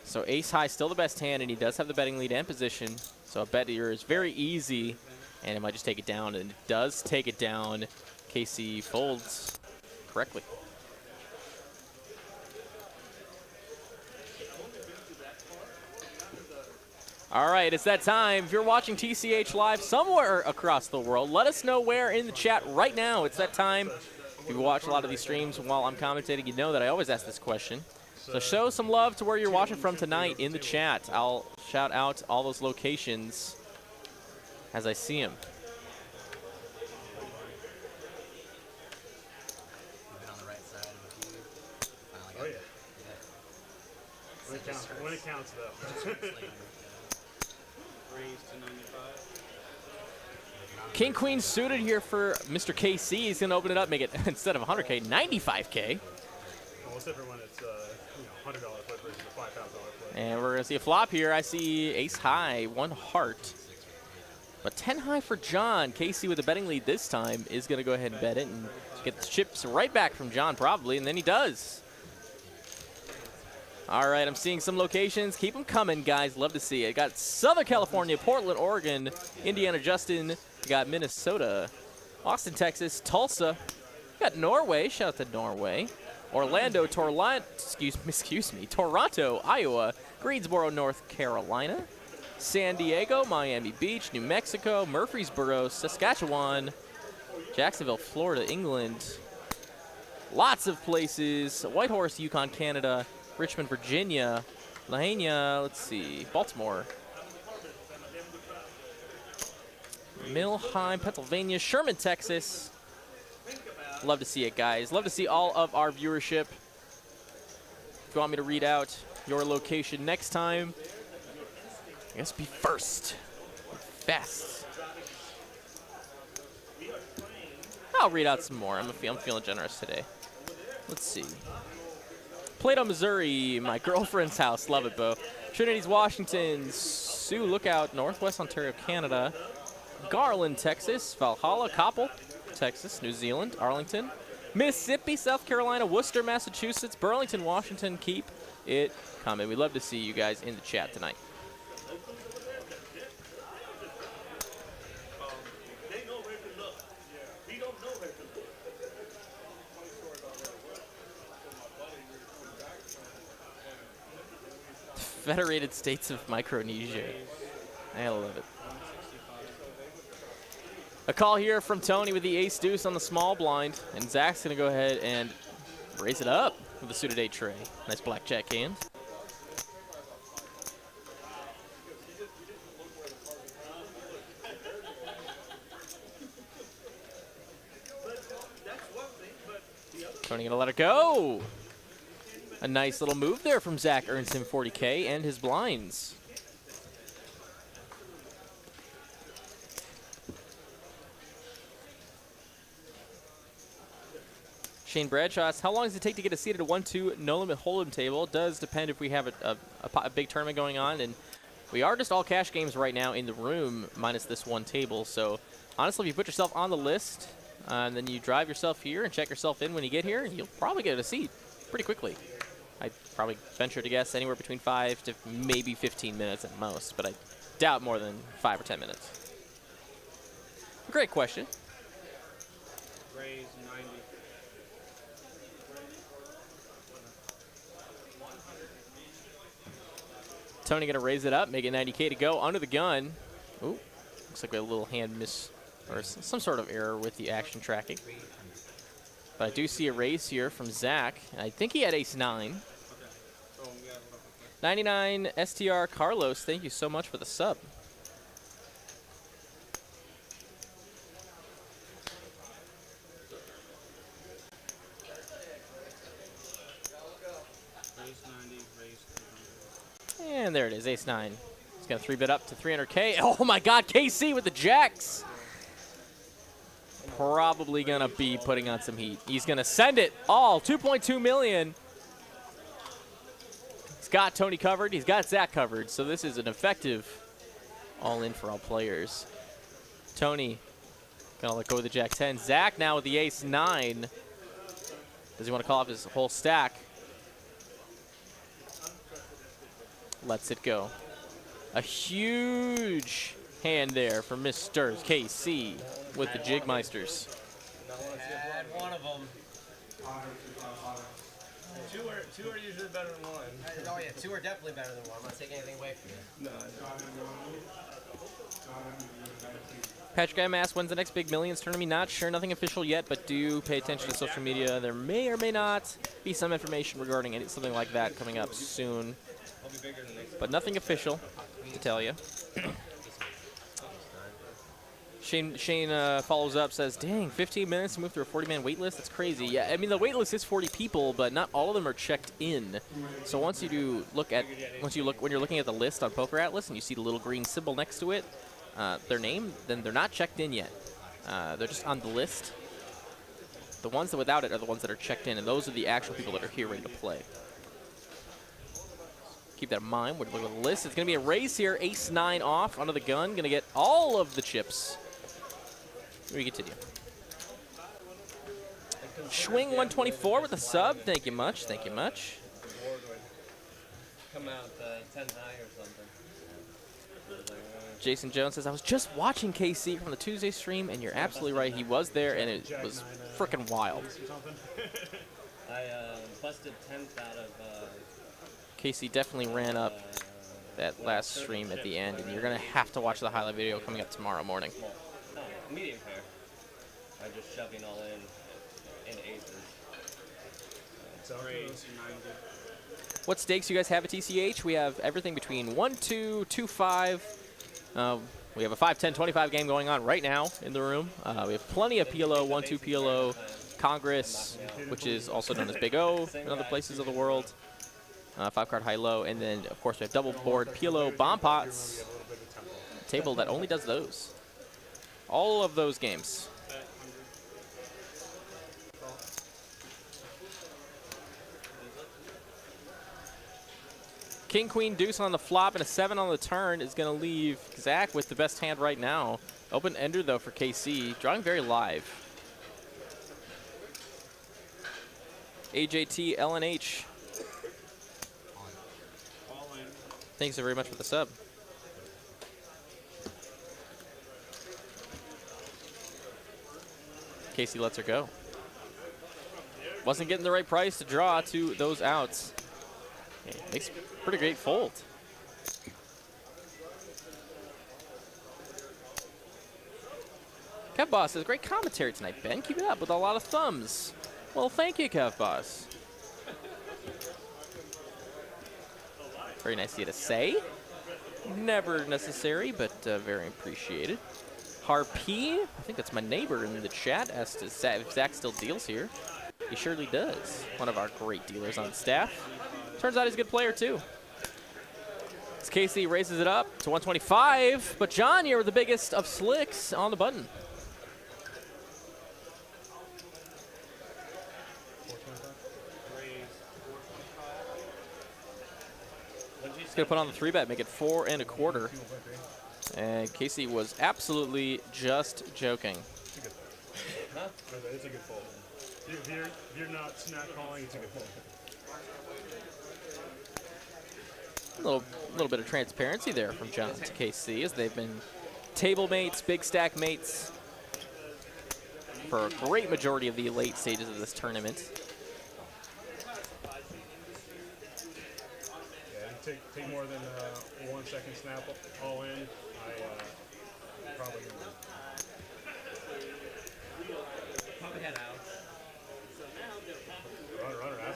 So ace high, still the best hand, and he does have the betting lead and position. So a bet here is very easy, and it might just take it down, and it does take it down. KC folds correctly. All right, it's that time. If you're watching TCH live somewhere across the world, let us know where in the chat right now. It's that time. If you watch a lot of these streams while I'm commentating, you know that I always ask this question. So show some love to where you're watching from tonight in the chat. I'll shout out all those locations as I see them. Oh, yeah. When it counts, though. King Queen suited here for Mr. KC. He's going to open it up, make it, instead of 100K, 95K. Well, it's different when it's $100 flip versus a $5,000 flip. And we're going to see a flop here. I see ace high, 1 heart. But 10 high for John. KC with the betting lead this time is going to go ahead and bet it and get the chips right back from John probably, and then he does. All right, I'm seeing some locations. Keep them coming, guys. Love to see it. Got Southern California, Portland, Oregon, Indiana, Justin. Got Minnesota, Austin, Texas, Tulsa. Got Norway. Shout out to Norway. Orlando, excuse me, Toronto, Iowa, Greensboro, North Carolina, San Diego, Miami Beach, New Mexico, Murfreesboro, Saskatchewan, Jacksonville, Florida, England. Lots of places. Whitehorse, Yukon, Canada, Richmond, Virginia, Lahaina, let's see, Baltimore, Millheim, Pennsylvania, Sherman, Texas. Love to see it, guys. Love to see all of our viewership. If you want me to read out your location next time, I guess be first. Fast. I'll read out some more. I'm feeling generous today. Let's see. Plato, Missouri, my girlfriend's house. Love it, Bo. Trinity's, Washington. Sioux Lookout, Northwest Ontario, Canada. Garland, Texas. Valhalla, Koppel, Texas. New Zealand, Arlington. Mississippi, South Carolina, Worcester, Massachusetts. Burlington, Washington. Keep it coming. We'd love to see you guys in the chat tonight. Federated States of Micronesia. I love it. A call here from Tony with the ace deuce on the small blind, and Zach's gonna go ahead and raise it up with the suited 8 tray. Nice blackjack hand. Tony gonna let it go. A nice little move there from Zach, earns him 40K and his blinds. Shane Bradshaw, how long does it take to get a seat at a 1-2 no limit hold'em table? It does depend if we have a big tournament going on, and We are just all cash games right now in the room, minus this one table. So honestly, if you put yourself on the list, and then you drive yourself here and check yourself in when you get here, you'll probably get a seat pretty quickly. I'd probably venture to guess anywhere between 5 to maybe 15 minutes at most, but I doubt more than 5 or 10 minutes. Great question. Raise 90. Tony gonna raise it up, make it 90K to go under the gun. Ooh, looks like we had a little hand miss or some sort of error with the action tracking. But I do see a raise here from Zach. I think he had ace-9. 99 STR Carlos, thank you so much for the sub. And there it is, ace-9. He's going to 3-bet up to 300K. Oh my god, KC with the jacks! Probably going to be putting on some heat. He's going to send it all, 2.2 million. He's got Tony covered, he's got Zach covered, so this is an effective all-in for all players. Tony going to let go of the jack-10. Zach now with the ace-9. Does he want to call off his whole stack? Lets it go. A huge hand there for Mr. KC with the Jigmeisters. Add one of them. Two are usually better than one. Oh yeah, two are definitely better than one. I'm not taking anything away from you. No. Patrick M asks, when's the next big millions tournament? Not sure, nothing official yet, but do pay attention to social media. There may or may not be some information regarding something like that coming up soon. But nothing official to tell you. Shane follows up, says, dang, 15 minutes to move through a 40-man wait list? That's crazy. Yeah, I mean, the wait list is 40 people, but not all of them are checked in. So once you when you're looking at the list on Poker Atlas and you see the little green symbol next to it, their name, then they're not checked in yet. They're just on the list. The ones that without it are the ones that are checked in, and those are the actual people that are here ready to play. Keep that in mind when you look at the list. It's going to be a race here. Ace-9 off onto the gun. Going to get all of the chips. We continue. Schwing 124 with a sub. Thank you much. Thank you much. Come out 10-9 or something. Jason Jones says, I was just watching KC from the Tuesday stream, and you're absolutely right. He was there, and it was freaking wild. I busted 10th out of... KC definitely ran up that last stream at the end, and you're going to have to watch the highlight video coming up tomorrow morning. No, medium pair. I'm just shoving all in aces. So raise 90. What stakes you guys have at TCH? We have everything between 1-2, 2-5. We have a 5-10, 25 game going on right now in the room. We have plenty of PLO, 1-2 PLO, Congress, which is also known as Big O in other places of the world. 5-card high-low, and then, of course, we have double board PLO bomb pots. A table that only does those. All of those games. King, Queen, Deuce on the flop and a 7 on the turn is going to leave Zach with the best hand right now. Open ender, though, for KC. Drawing very live. AJT, LNH. Thanks very much for the sub. Casey lets her go. Wasn't getting the right price to draw to those outs. Okay, makes a pretty great fold. Kev Boss says, great commentary tonight, Ben. Keep it up with a lot of thumbs. Well, thank you, Kev Boss. Very nice of you to say. Never necessary, but very appreciated. Harpy, I think that's my neighbor in the chat, asked if Zach still deals here. He surely does. One of our great dealers on staff. Turns out he's a good player, too. As Casey raises it up to 125, but John, you're the biggest of slicks on the button. He's going to put on the 3-bet, make it 4 1/4. And Casey was absolutely just joking. Huh? It's a good fold. If you're not snap calling, it's a good fold. A little bit of transparency there from John to KC as they've been table mates, big stack mates for a great majority of the late stages of this tournament. Yeah, take more than 1 second snap all in. Probably Pop ahead out. runner out.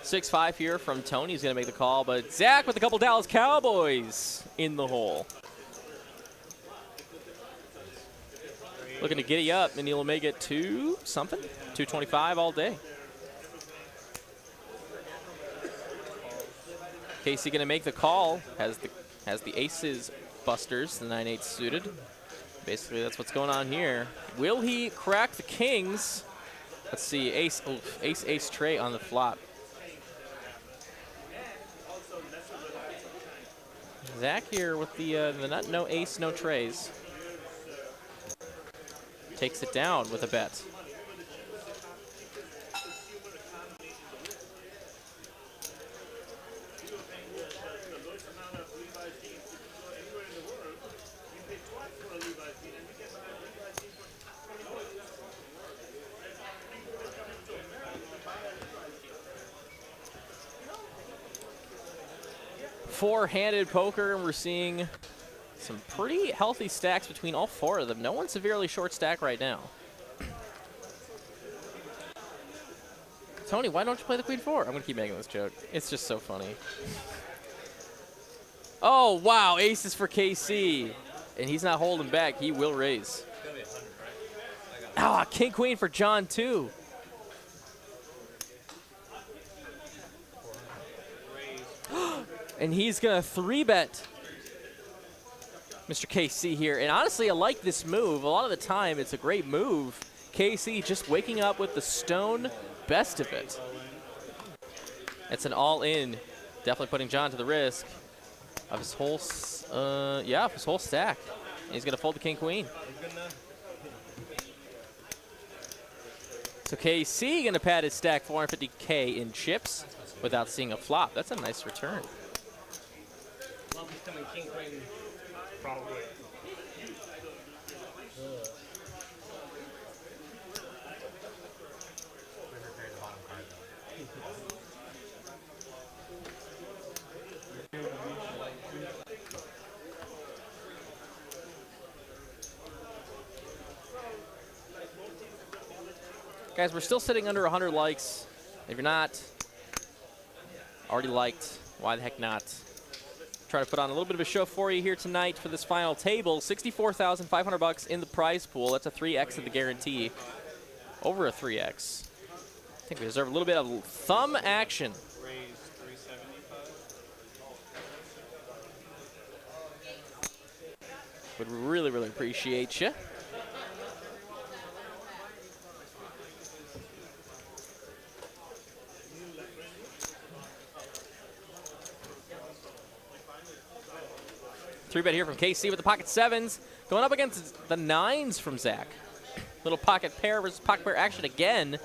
6-5 here from Tony. He's going to make the call, but Zach with a couple Dallas Cowboys in the hole. Looking to giddy up, and he'll make it 2-something, 225 all day. Casey going to make the call. Has the aces busters, the 9-8 suited. Basically, that's what's going on here. Will he crack the kings? Let's see, ace, tray on the flop. Zach here with the no ace, no trays. Takes it down with a bet. Four-handed poker, and we're seeing some pretty healthy stacks between all four of them. No one's severely short stack right now. Tony, why don't you play the queen 4? I'm going to keep making this joke. It's just so funny. Oh, wow, aces for KC. And he's not holding back. He will raise. Ah, king queen for John, too. And he's going to 3-bet Mr. KC here. And honestly, I like this move. A lot of the time, it's a great move. KC just waking up with the stone best of it. It's an all-in. Definitely putting John to the risk of his whole, of his whole stack. And he's going to fold the king-queen. So KC going to pad his stack 450K in chips without seeing a flop. That's a nice return. Love becoming king queen. Probably. Guys, we're still sitting under 100 likes. If you're not already liked, why the heck not? Try to put on a little bit of a show for you here tonight for this final table. $64,500 in the prize pool. That's a 3x of the guarantee. Over a 3x. I think we deserve a little bit of thumb action. Would really, really appreciate you. Three-bet here from KC with the pocket sevens. Going up against the nines from Zach. Little pocket pair versus pocket pair action again.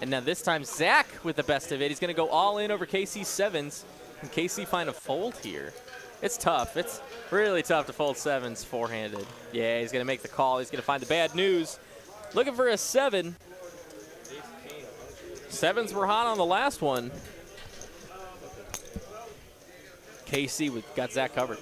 And now this time Zach with the best of it. He's going to go all in over KC's sevens. Can KC find a fold here? It's tough. It's really tough to fold sevens four-handed. Yeah, he's going to make the call. He's going to find the bad news. Looking for a 7. Sevens were hot on the last one. KC got Zach covered.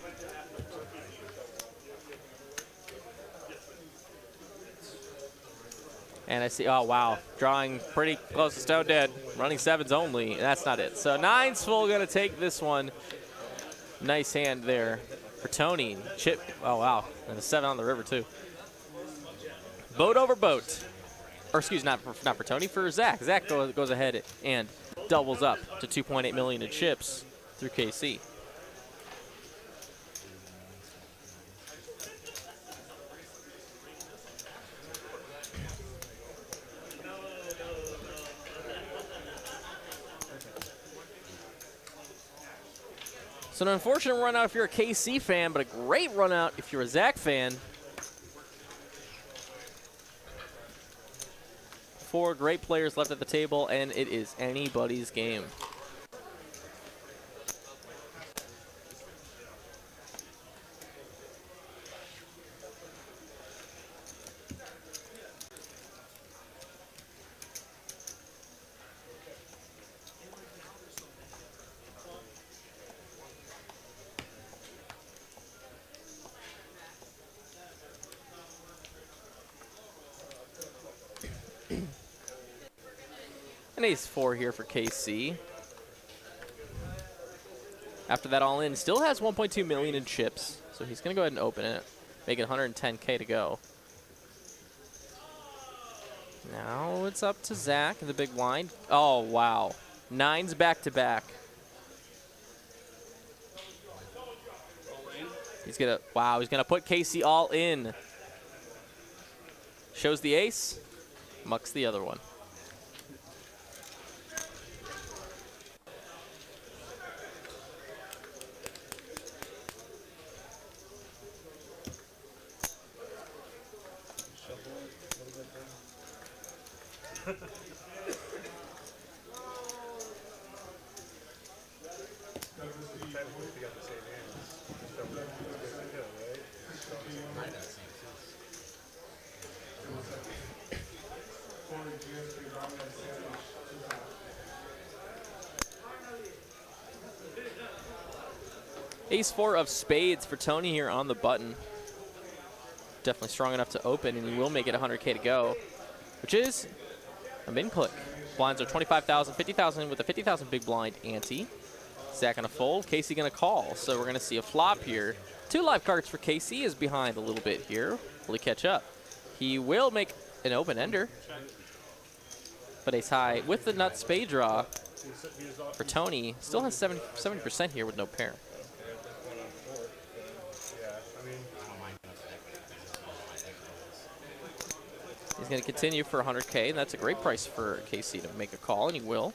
And I see, oh, wow, drawing pretty close to stone dead. Running sevens only, and that's not it. So nines full going to take this one. Nice hand there for Tony. Chip, oh, wow, and a 7 on the river, too. Boat over boat. Or excuse, not for Tony, for Zach. Zach goes ahead and doubles up to $2.8 million in chips through KC. So an unfortunate run out if you're a KC fan, but a great run out if you're a Zach fan. 4 great players left at the table, and it is anybody's game. An ace-4 here for KC. After that all in, still has 1.2 million in chips, so he's going to go ahead and open it. Make it 110K to go. Now it's up to Zach in the big blind. Oh, wow. 9s back-to-back. He's going to, wow, he's going to put KC all in. Shows the ace, mucks the other one. Ace-4 of spades for Tony here on the button. Definitely strong enough to open, and he will make it 100K to go, which is a min click. Blinds are 25,000, 50,000 with a 50,000 big blind ante. Zach gonna fold, Casey gonna call. So we're gonna see a flop here. 2 live cards for Casey, is behind a little bit here. Will he catch up? He will make an open ender. But ace high with the nut spade draw for Tony. Still has 70% here with no pair. He's going to continue for 100K, and that's a great price for KC to make a call, and he will.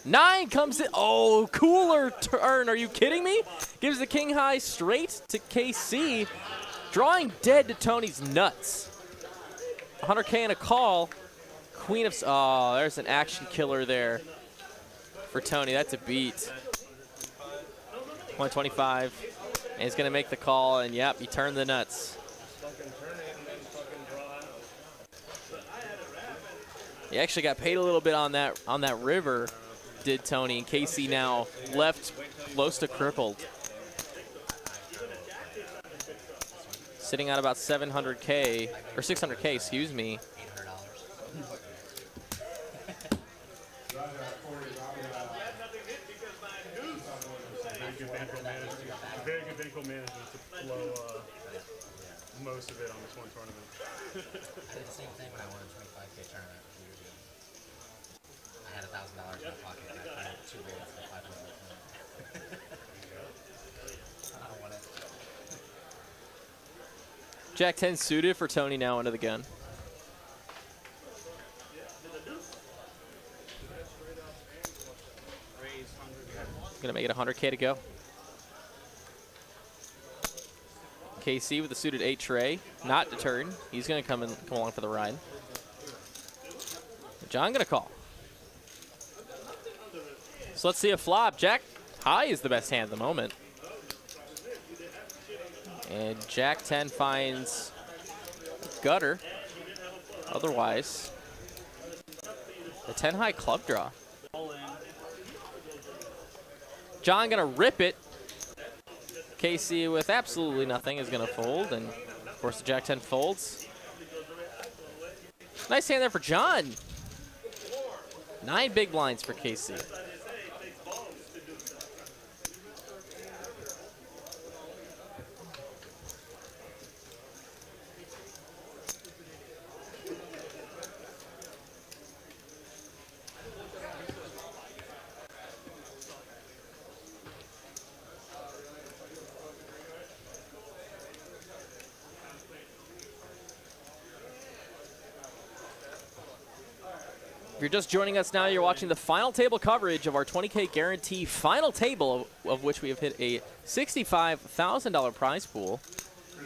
9 comes in. Oh, cooler turn. Are you kidding me? Gives the king high straight to KC, drawing dead to Tony's nuts. 100K and a call. Queen of... Oh, there's an action killer there for Tony. That's a beat. 125. And he's going to make the call, and yep, he turned the nuts. He actually got paid a little bit on that river, did Tony, and KC now left close to crippled. Sitting at about 700K, or 600K, excuse me. Very good bankroll management to blow most of it on this one tournament. I did the same thing when I won a 25K tournament a few years ago. I had $1,000 in my pocket and I put 2 bands in the 500 tournament. I don't want it. Jack 10 suited for Tony now under the gun. Gonna make it 100K to go. KC with the suited 8 tray, not deterred. He's gonna come along for the ride. John gonna call. So let's see a flop. Jack high is the best hand at the moment. And Jack 10 finds gutter. Otherwise, the 10 high club draw. John gonna rip it. KC with absolutely nothing is gonna fold, and of course the Jack 10 folds. Nice hand there for John. 9 big blinds for KC. If you're just joining us now, you're watching the final table coverage of our 20K guarantee final table, of which we have hit a $65,000 prize pool.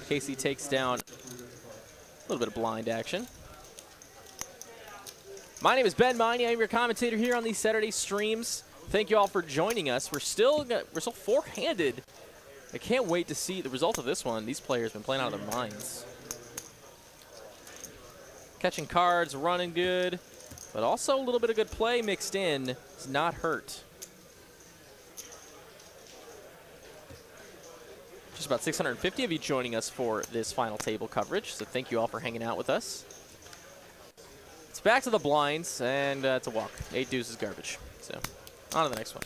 Casey takes down a little bit of blind action. My name is Ben Miney. I'm your commentator here on these Saturday streams. Thank you all for joining us. We're still four-handed. I can't wait to see the result of this one. These players have been playing out of their minds. Catching cards, running good. But also a little bit of good play mixed in. It's not hurt. Just about 650 of you joining us for this final table coverage, so thank you all for hanging out with us. It's back to the blinds, and it's a walk. 8 deuces garbage. So, on to the next one.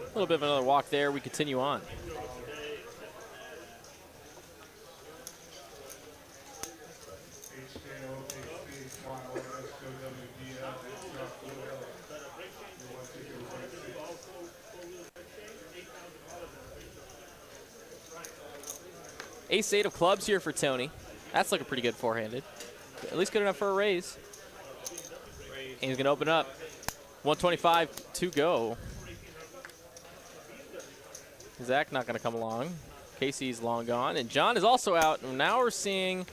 A little bit of another walk there. We continue on. Ace-8 of clubs here for Tony. That's looking pretty good four-handed. At least good enough for a raise. And he's going to open up. 125 to go. Zach not going to come along. Casey's long gone. And John is also out. And now we're seeing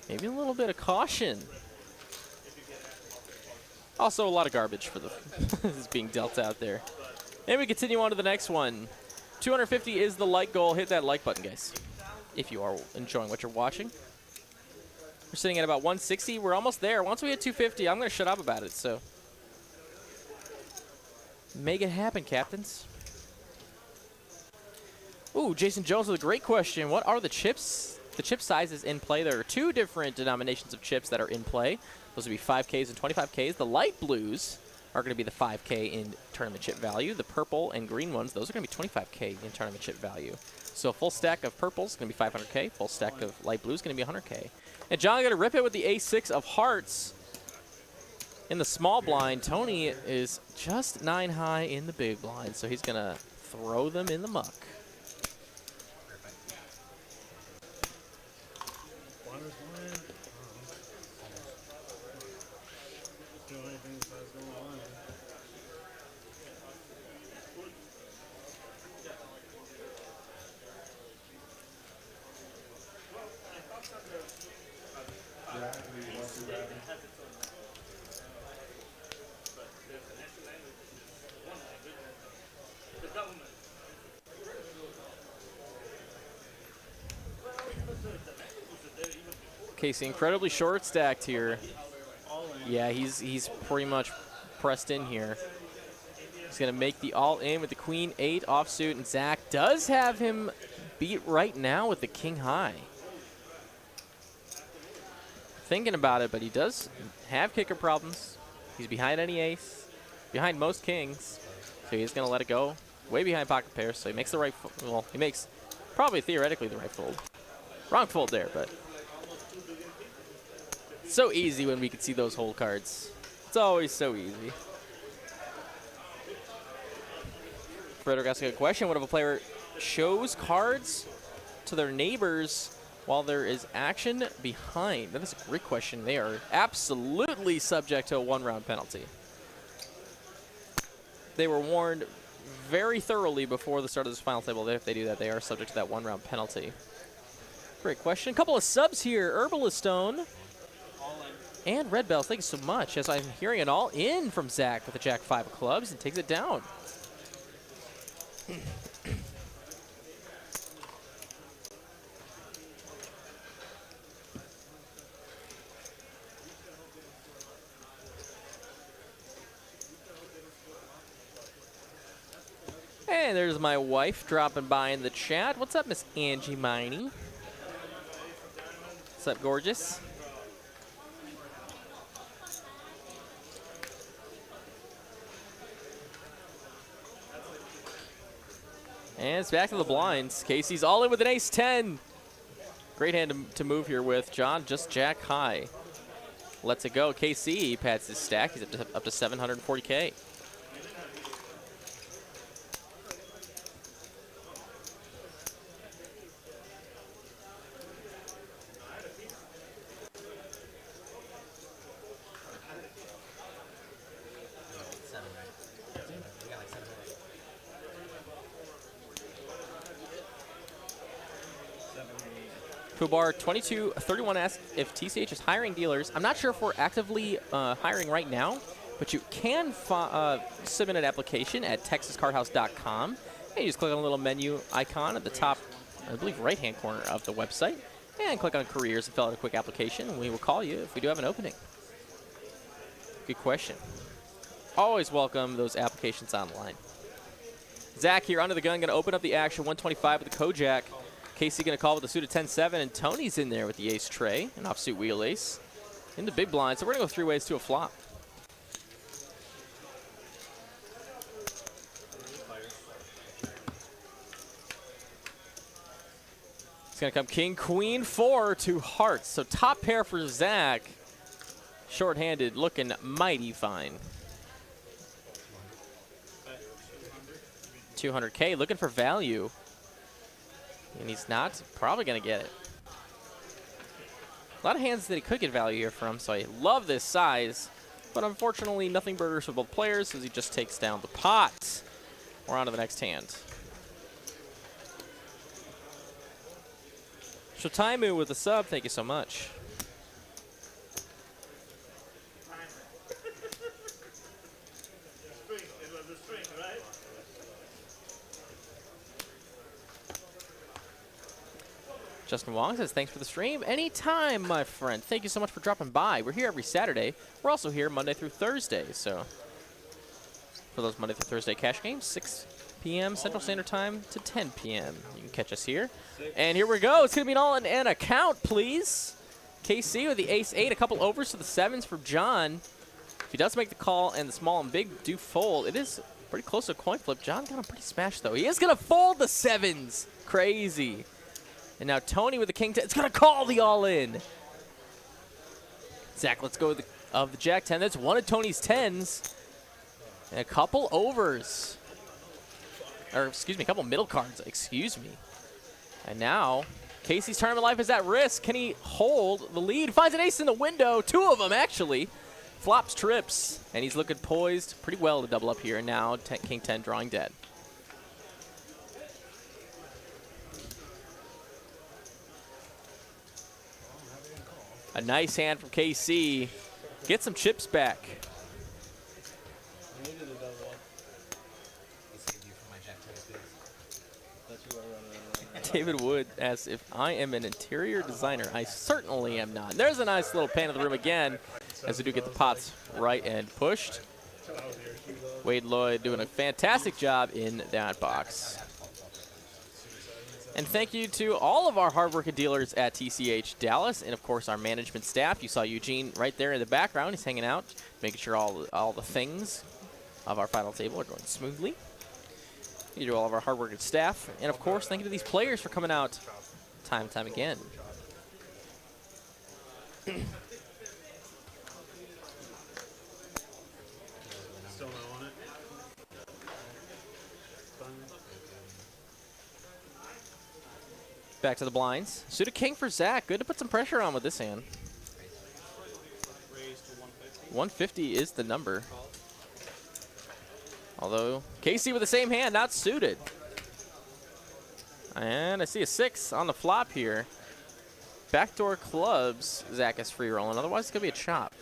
maybe a little bit of caution. Also a lot of garbage for the is being dealt out there. And we continue on to the next one. 250 is the like goal. Hit that like button, guys, if you are enjoying what you're watching. We're sitting at about 160. We're almost there. Once we hit 250, I'm going to shut up about it. So make it happen, captains. Ooh, Jason Jones with a great question. What are the chips? The chip sizes in play. There are 2 different denominations of chips that are in play. Those would be 5Ks and 25Ks. The light blues are going to be the 5K in tournament chip value. The purple and green ones, those are going to be 25K in tournament chip value. So a full stack of purple is going to be 500K. Full stack of light blue is going to be 100K. And John going to rip it with the A6 of hearts in the small blind. Tony is just 9 high in the big blind, so he's going to throw them in the muck. Casey incredibly short stacked here. Yeah, he's pretty much pressed in here. He's going to make the all-in with the queen 8 offsuit, and Zach does have him beat right now with the king high. Thinking about it, but he does have kicker problems. He's behind any ace, behind most kings, so he's going to let it go. Way behind pocket pairs, so he makes the right, well, he makes probably theoretically the right fold. Wrong fold there, but so easy when we could see those hole cards. It's always so easy. Frederick asking a question. What if a player shows cards to their neighbors while there is action behind? That is a great question. They are absolutely subject to a 1-round penalty. They were warned very thoroughly before the start of this final table that if they do that, they are subject to that 1-round penalty. Great question. A couple of subs here. Herbalistone and Red Bells, thank you so much. As I'm hearing it all in from Zach with the Jack 5 of clubs and takes it down. And there's my wife dropping by in the chat. What's up, Miss Angie Miney? What's up, gorgeous? And it's back to the blinds. Casey's all in with an ace-10. Great hand to move here with. John just jack high. Lets it go. KC pats his stack. He's up to 740K. Fubar 2231 asks if TCH is hiring dealers. I'm not sure if we're actively hiring right now, but you can submit an application at texascardhouse.com. And you just click on the little menu icon at the top, I believe, right-hand corner of the website, and click on careers and fill out a quick application, and we will call you if we do have an opening. Good question. Always welcome those applications online. Zach here under the gun, going to open up the action, 125 with the Kojak. Casey going to call with the suit of 10-7, and Tony's in there with the ace tray, an offsuit wheel ace, in the big blind. So we're going to go 3 ways to a flop. It's going to come king, queen, 4, 2 hearts. So top pair for Zach. Short-handed, looking mighty fine. 200K, looking for value. And he's not probably going to get it. A lot of hands that he could get value here from, so I love this size. But unfortunately, nothing burgers for both players as he just takes down the pot. We're on to the next hand. Shotaimu with the sub, thank you so much. Justin Wong says, thanks for the stream. Anytime, my friend. Thank you so much for dropping by. We're here every Saturday. We're also here Monday through Thursday. So for those Monday through Thursday cash games, 6 p.m. Central Standard Time to 10 p.m. You can catch us here. And here we go. It's going to be an all in an account, please. KC with the ace-8, a couple overs to the 7s for John. If he does make the call and the small and big do fold, it is pretty close to a coin flip. John got him pretty smashed, though. He is going to fold the 7s. Crazy. And now Tony with the king 10. It's going to call the all-in. Zach, let's go with the jack 10. That's one of Tony's 10s. And a couple overs. Or, excuse me, a couple middle cards. Excuse me. And now, Casey's tournament life is at risk. Can he hold the lead? Finds an ace in the window. 2 of them, actually. Flops trips. And he's looking poised pretty well to double up here. And now, king 10 drawing dead. A nice hand from KC. Get some chips back. David Wood asks if I am an interior designer. I certainly am not. There's a nice little pan of the room again as we do get the pots right and pushed. Wade Lloyd doing a fantastic job in that box. And thank you to all of our hardworking dealers at TCH Dallas, and of course our management staff. You saw Eugene right there in the background. He's hanging out, making sure all the things of our final table are going smoothly. Thank you to all of our hardworking staff, and of course, thank you to these players for coming out time and time again. Still not on it. Back to the blinds. Suited king for Zach. Good to put some pressure on with this hand. 150 is the number. Although, Casey with the same hand, not suited. And I see a 6 on the flop here. Backdoor clubs, Zach is free rolling. Otherwise, it's going to be a chop.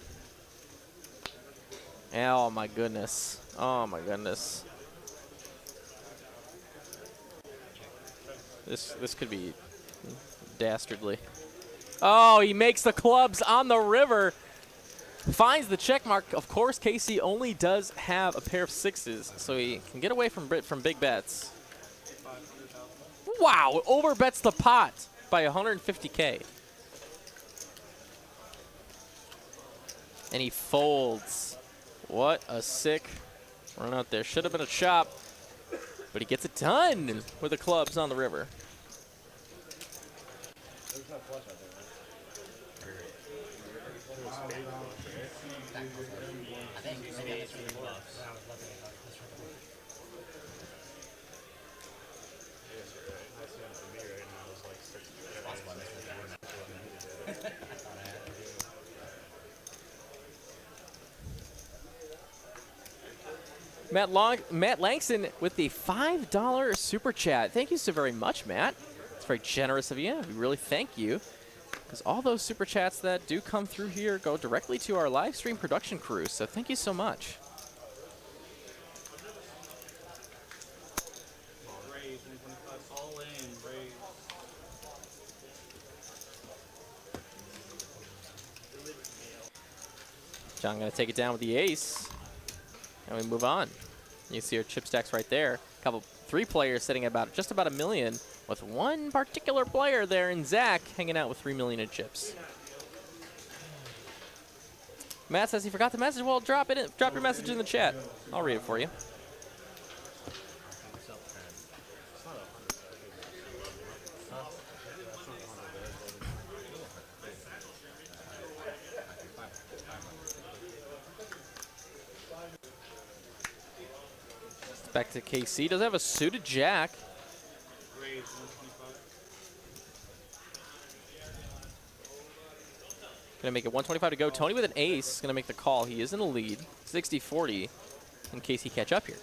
Oh, my goodness. Oh, my goodness. This could be dastardly. Oh, he makes the clubs on the river. Finds the check mark. Of course, Casey only does have a pair of 6s, so he can get away from big bets. Wow, overbets the pot by 150K. And he folds. What a sick run out there. Should have been a chop, but he gets it done with the clubs on the river. Matt Langston with the $5 super chat. Thank you so very much, Matt. It's very generous of you. We really thank you, because all those super chats that do come through here go directly to our live stream production crew. So thank you so much. John going to take it down with the ace. And we move on. You see our chip stacks right there. Three players sitting at just about $1 million, with one particular player there in Zach hanging out with 3 million in chips. Matt says he forgot the message. Well, drop your message in the chat. I'll read it for you. Back to KC. Does have a suited jack. Gonna make it 125 to go. Tony with an ace. Gonna make the call. He is in the lead. 60-40 in case he catch up here.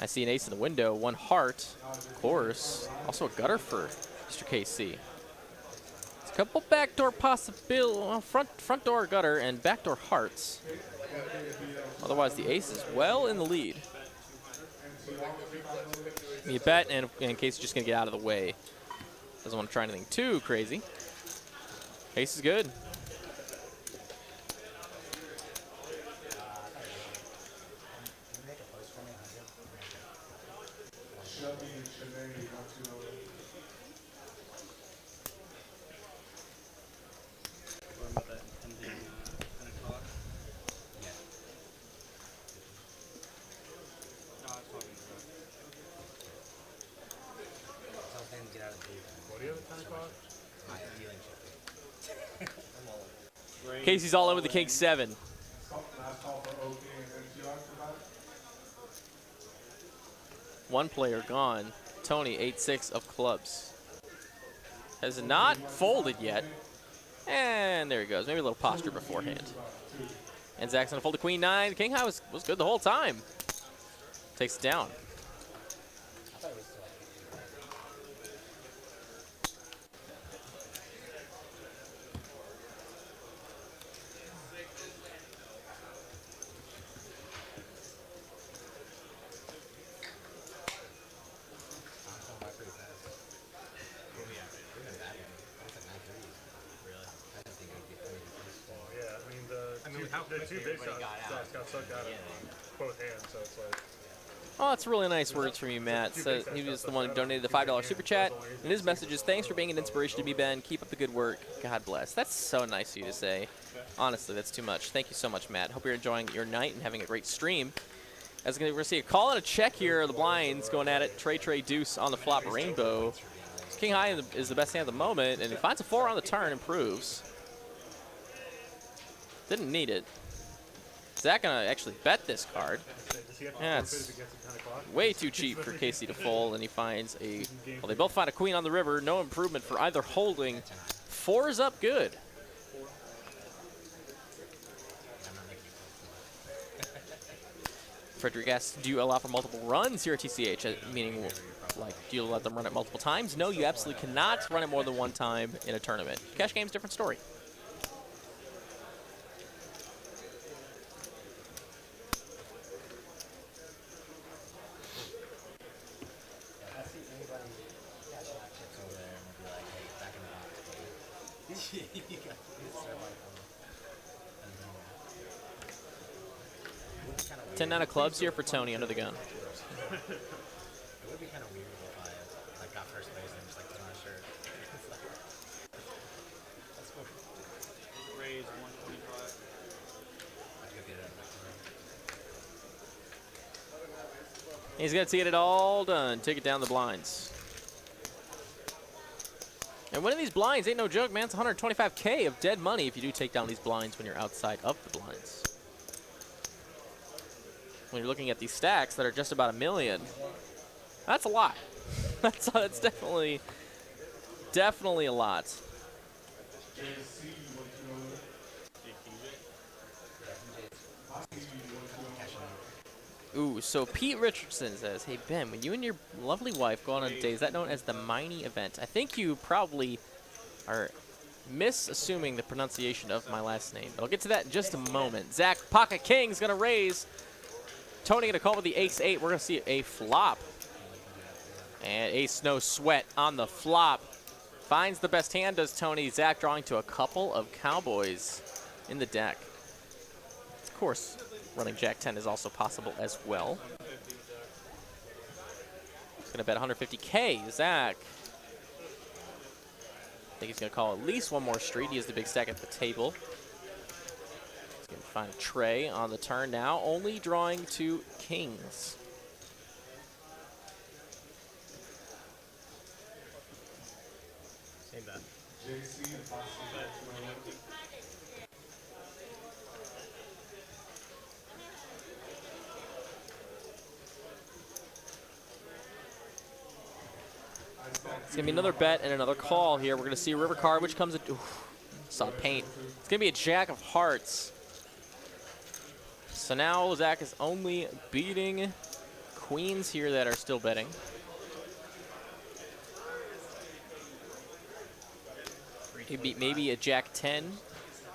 I see an ace in the window. One heart, of course. Also a gutter for Mr. KC. It's a couple backdoor possibilities. Well, front door gutter and backdoor hearts. Otherwise, the ace is well in the lead. You bet, and in case he's just going to get out of the way. Doesn't want to try anything too crazy. Ace is good. Casey's all in with the king 7. One player gone. Tony, 8-6 of clubs. Has not folded yet. And there he goes. Maybe a little posture beforehand. And Zach's gonna fold the queen 9. The king high was good the whole time. Takes it down. The two big shots got sucked out of both hands, so it's like... Oh, that's really nice words from you, Matt. So he was the one who donated the $5 super chat. And his message is, thanks for being an inspiration to me, Ben. Keep up the good work. God bless. That's so nice of you to say. Honestly, that's too much. Thank you so much, Matt. Hope you're enjoying your night and having a great stream. As we're going to see a call and a check here. The blinds going at it. Trey, deuce on the flop, rainbow. King high is the best hand at the moment, and he finds a 4 on the turn, improves. Didn't need it. Zach gonna actually bet this card. Yeah, it's way too cheap for Casey to fold, and he finds a... Well, they both find a queen on the river. No improvement for either holding. 4 is up good. Frederick asks, do you allow for multiple runs here at TCH? Meaning, like, do you let them run it multiple times? No, you absolutely cannot run it more than one time in a tournament. Cash game's a different story. Ten out of clubs here for Tony under the gun. It would be kind of weird if I like got first base and just like put on a shirt. That's cool. Raise 125. I could get it out of my He's going to get it all done. Take it down the blinds. And winning these blinds ain't no joke, man. It's 125K of dead money if you do take down these blinds when you're outside of the blinds. When you're looking at these stacks that are just about $1 million, that's a lot. That's definitely a lot. Ooh, so Pete Richardson says, hey, Ben, when you and your lovely wife go out on a date, is that known as the Miney event? I think you probably are misassuming the pronunciation of my last name. But I'll get to that in just a moment. Zach Pocket King's going to raise. Tony going to call with the ace-8. We're going to see a flop. And ace no sweat on the flop. Finds the best hand, does Tony. Zach drawing to a couple of cowboys in the deck. Of course, running Jack-10 is also possible as well. He's going to bet 150K. Zach. I think he's going to call at least one more street. He has the big stack at the table. He's going to find a tray on the turn now, only drawing two kings. Same bet. It's going to be another bet and another call here. We're going to see a river card, which comes at... Saw paint. It's going to be a jack of hearts. So now Zach is only beating queens here that are still betting. He beat maybe a Jack-10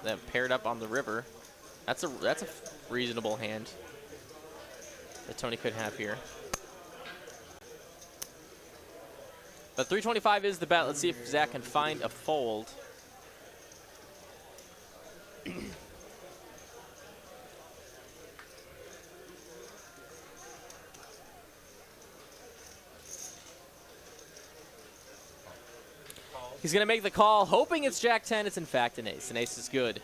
that paired up on the river. That's a reasonable hand that Tony could have here. But 325 is the bet. Let's see if Zach can find a fold. He's going to make the call, hoping it's Jack-10. It's in fact an ace. An ace is good.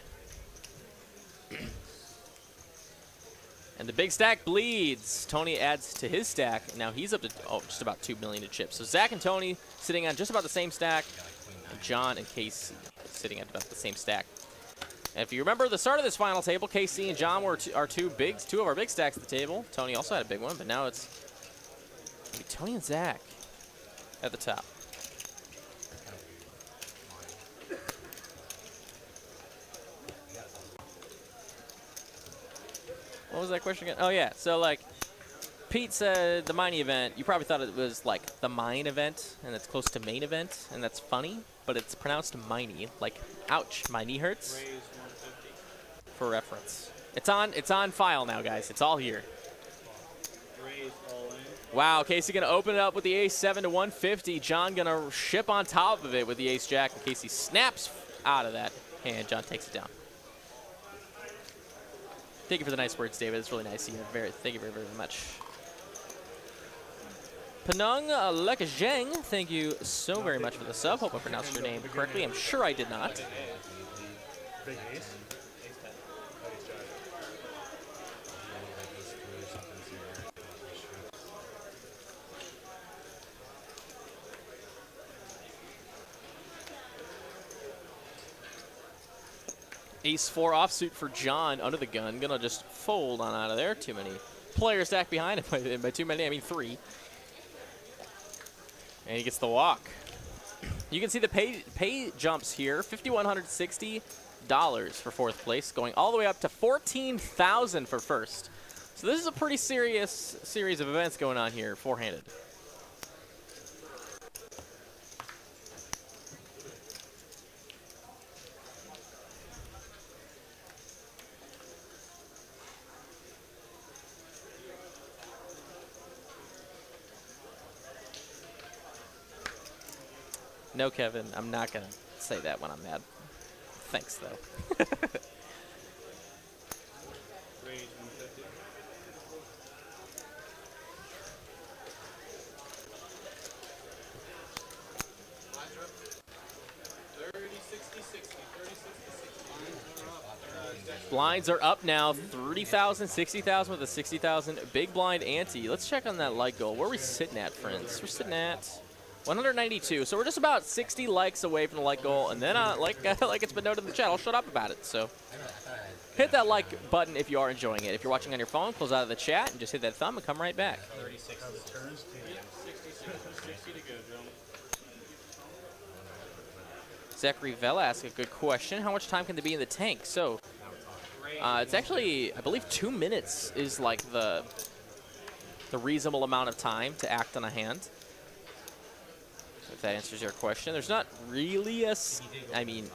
And the big stack bleeds. Tony adds to his stack. Now he's up to just about 2 million to chip. So Zach and Tony sitting on just about the same stack. And John and Casey sitting at about the same stack. And if you remember the start of this final table, Casey and John were two of our big stacks at the table. Tony also had a big one, but now it's gonna be Tony and Zach at the top. What was that question again? Oh, yeah. So, like, Pete said the Miney event, you probably thought it was, like, the Mine event, and it's close to main event, and that's funny, but it's pronounced Miney. Like, ouch, my knee hurts. Raise 150. For reference. It's on file now, guys. It's all here. Raise all in. Wow, Casey going to open it up with the ace-7 to 150. John going to ship on top of it with the ace-jack, and Casey snaps out of that hand. John takes it down. Thank you for the nice words, David. It's really nice. Thank you very, very much. Panung Lekajeng, thank you so very much for the sub. Hope I pronounced your name correctly. I'm sure I did not. Big ace. Ace-4 offsuit for John under the gun. Gonna just fold on out of there. Too many players stacked behind him. By too many, I mean 3. And he gets the walk. You can see the pay jumps here. $5,160 for 4th place, going all the way up to $14,000 for 1st. So this is a pretty serious series of events going on here, four-handed. No, Kevin, I'm not going to say that when I'm mad. thanks, though. Raise 150. Blinds are up. 30, 60, 60. 30, 60, 60. Blinds are up now, 30,000, 60,000 with a 60,000 big blind ante. Let's check on that like goal. Where are we sitting at, friends? We're sitting at 192. So we're just about 60 likes away from the like goal. And then, like it's been noted in the chat, I'll shut up about it. So hit that like button if you are enjoying it. If you're watching on your phone, close out of the chat and just hit that thumb and come right back. 36 how the turns. 60 to go, gentlemen. Zachary Vela asked a good question. How much time can there be in the tank? So it's actually, I believe 2 minutes is like the reasonable amount of time to act on a hand. If that answers your question. There's not really I mean,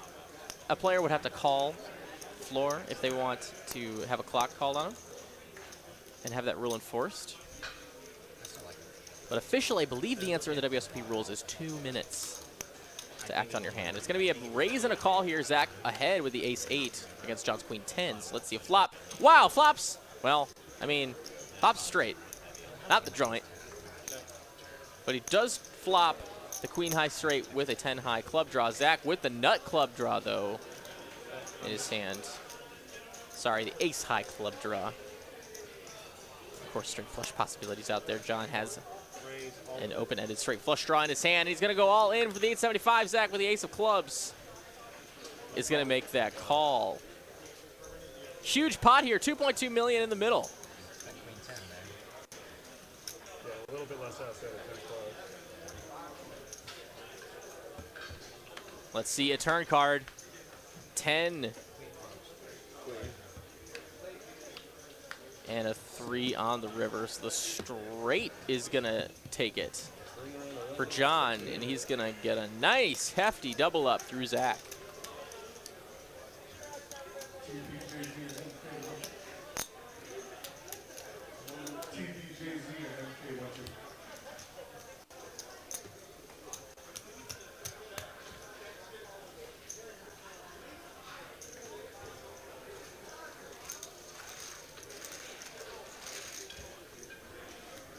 a player would have to call floor if they want to have a clock called on them and have that rule enforced. But officially, I believe the answer in the WSP rules is 2 minutes to act on your hand. It's going to be a raise and a call here. Zach ahead with the ace-8 against John's queen-10. So let's see a flop. Wow, flops. Well, I mean, flops straight, not the joint. But he does flop the queen-high straight with a 10-high club draw. Zach with the nut club draw, though, in his hand. Sorry, the ace-high club draw. Of course, straight flush possibilities out there. John has an open-ended straight flush draw in his hand. He's going to go all in for the 875. Zach with the ace of clubs is going to make that call. Huge pot here, 2.2 million in the middle. Yeah, a little bit less outside of 10 club. Let's see a turn card. 10. And a 3 on the river. So the straight is going to take it for John. And he's going to get a nice, hefty double up through Zach.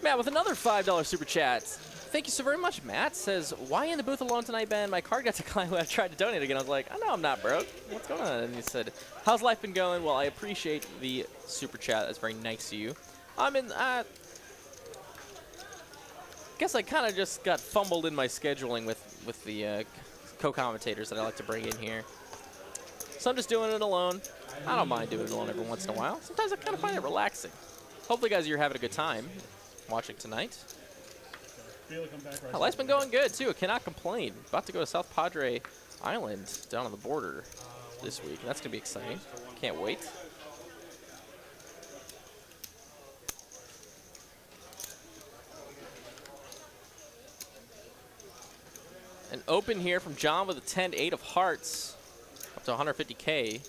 Matt with another $5 super chat. Thank you so very much, Matt. Says, why in the booth alone tonight, Ben? My card got declined when I tried to donate again. I was like, I know I'm not broke. What's going on? And he said, how's life been going? Well, I appreciate the super chat. That's very nice of you. Guess I kind of just got fumbled in my scheduling with the co-commentators that I like to bring in here. So I'm just doing it alone. I don't mind doing it alone every once in a while. Sometimes I kind of find it relaxing. Hopefully, guys, you're having a good time watching tonight. Life's been going good, too. I cannot complain. About to go to South Padre Island down on the border this week. That's going to be exciting. Can't wait. An open here from John with a 10-8 of hearts. Up to 150K.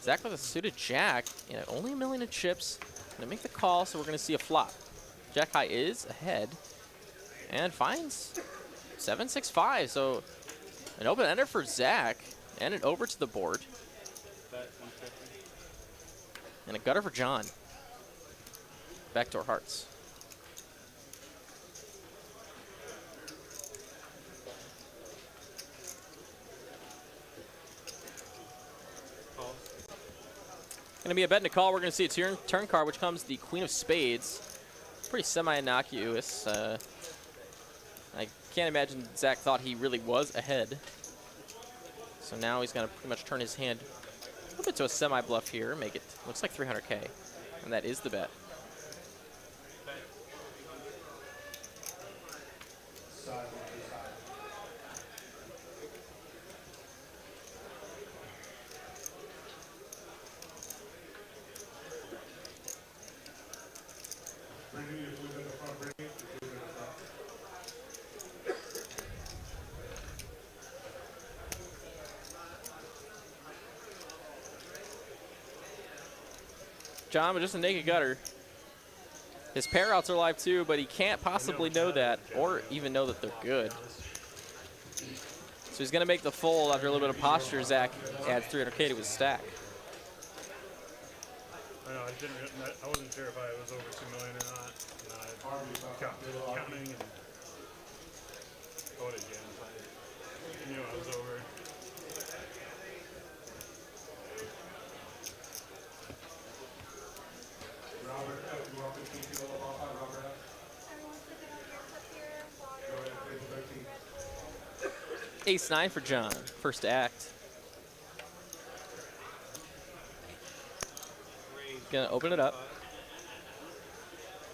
Zach with a suited jack. And only $1 million in chips. Going to make the call, so we're going to see a flop. Jack high is ahead. And finds 765. So an open ender for Zach. And an over to the board. And a gutter for John. Backdoor hearts. Going to be a bet and a call. We're going to see a turn card, which comes the Queen of Spades. Pretty semi-innocuous. I can't imagine Zach thought he really was ahead. So now he's going to pretty much turn his hand a little bit to a semi-bluff here. Make it, looks like 300K. And that is the bet. John with just a naked gutter. His pair outs are live too, but he can't possibly know that or even know that they're good. So he's going to make the fold after a little bit of posture. Zach adds 300K to his stack. I know, I wasn't sure if I was over 2 million or not. And I counting and voted again. I knew I was over. Ace-9 for John, first act. Gonna open it up.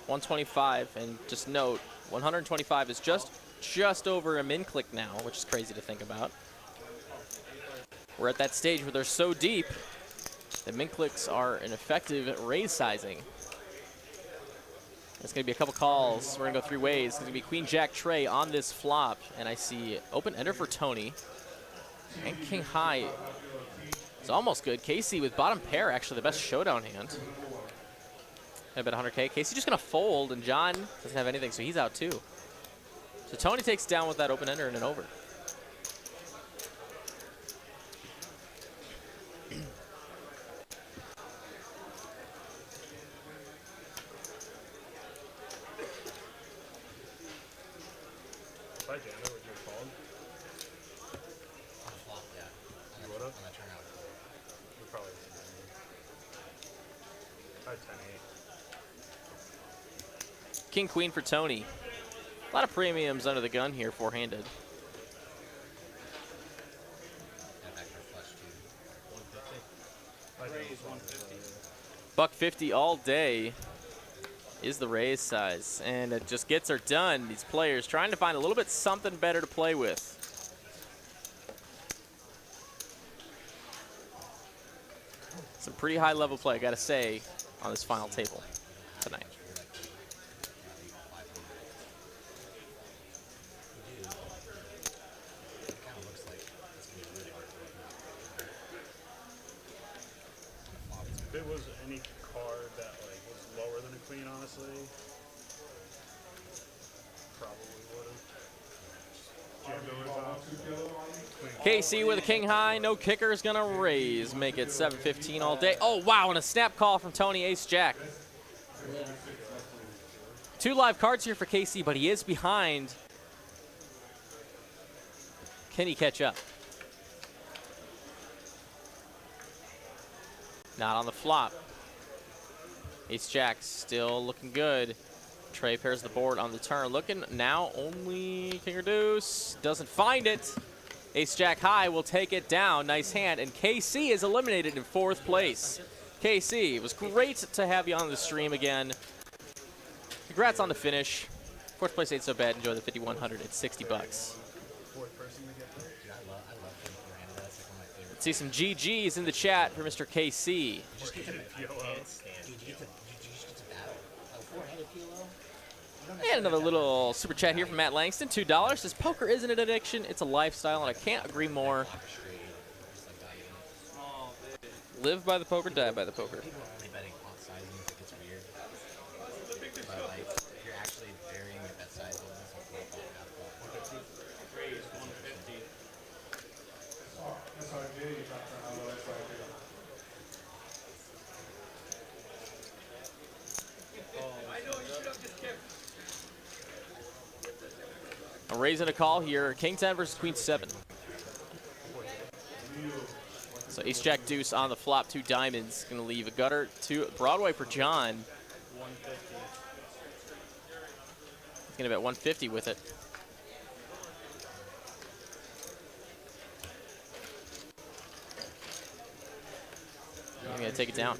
125, and just note, 125 is just over a min click now, which is crazy to think about. We're at that stage where they're so deep that min clicks are an effective raise sizing. There's going to be a couple calls. We're going to go 3 ways. It's going to be Queen Jack Trey on this flop, and I see open ender for Tony and King High. It's almost good. Casey with bottom pair, actually the best showdown hand. I bet 100K. Casey just going to fold, and John doesn't have anything, so he's out too. So Tony takes down with that open ender and an over. If I jammed it, would you have called? On the flop, yeah. You would have? On the turnout. We probably would have. I had 10-8. King Queen for Tony. A lot of premiums under the gun here, four-handed. $150 all day is the raise size, and it just gets her done. These players trying to find a little bit something better to play with. Some pretty high level play, I gotta say, on this final table tonight. If it was any card that like was lower than a queen, honestly, probably would have jammed over top. KC with a king high, no kicker is gonna raise, make it 7-15 all day. Oh wow, and a snap call from Tony, ace jack. 2 live cards here for KC, but he is behind. Can he catch up? Not on the flop. Ace jack still looking good. Trey pairs the board on the turn. Looking now only king or deuce. Doesn't find it. Ace jack high will take it down. Nice hand. And KC is eliminated in 4th place. KC, it was great to have you on the stream again. Congrats on the finish. 4th place ain't so bad. Enjoy the 5,100 at 60 bucks. Let's see some GGs in the chat for Mr. KC. And another little super chat here from Matt Langston, $2. Says, poker isn't an addiction, it's a lifestyle, and I can't agree more. Live by the poker, die by the poker. I'm raising a call here. King 10 versus Queen 7. So ace jack deuce on the flop, 2 diamonds. Gonna leave a gutter to Broadway for John. He's gonna bet 150 with it. I'm gonna take it down.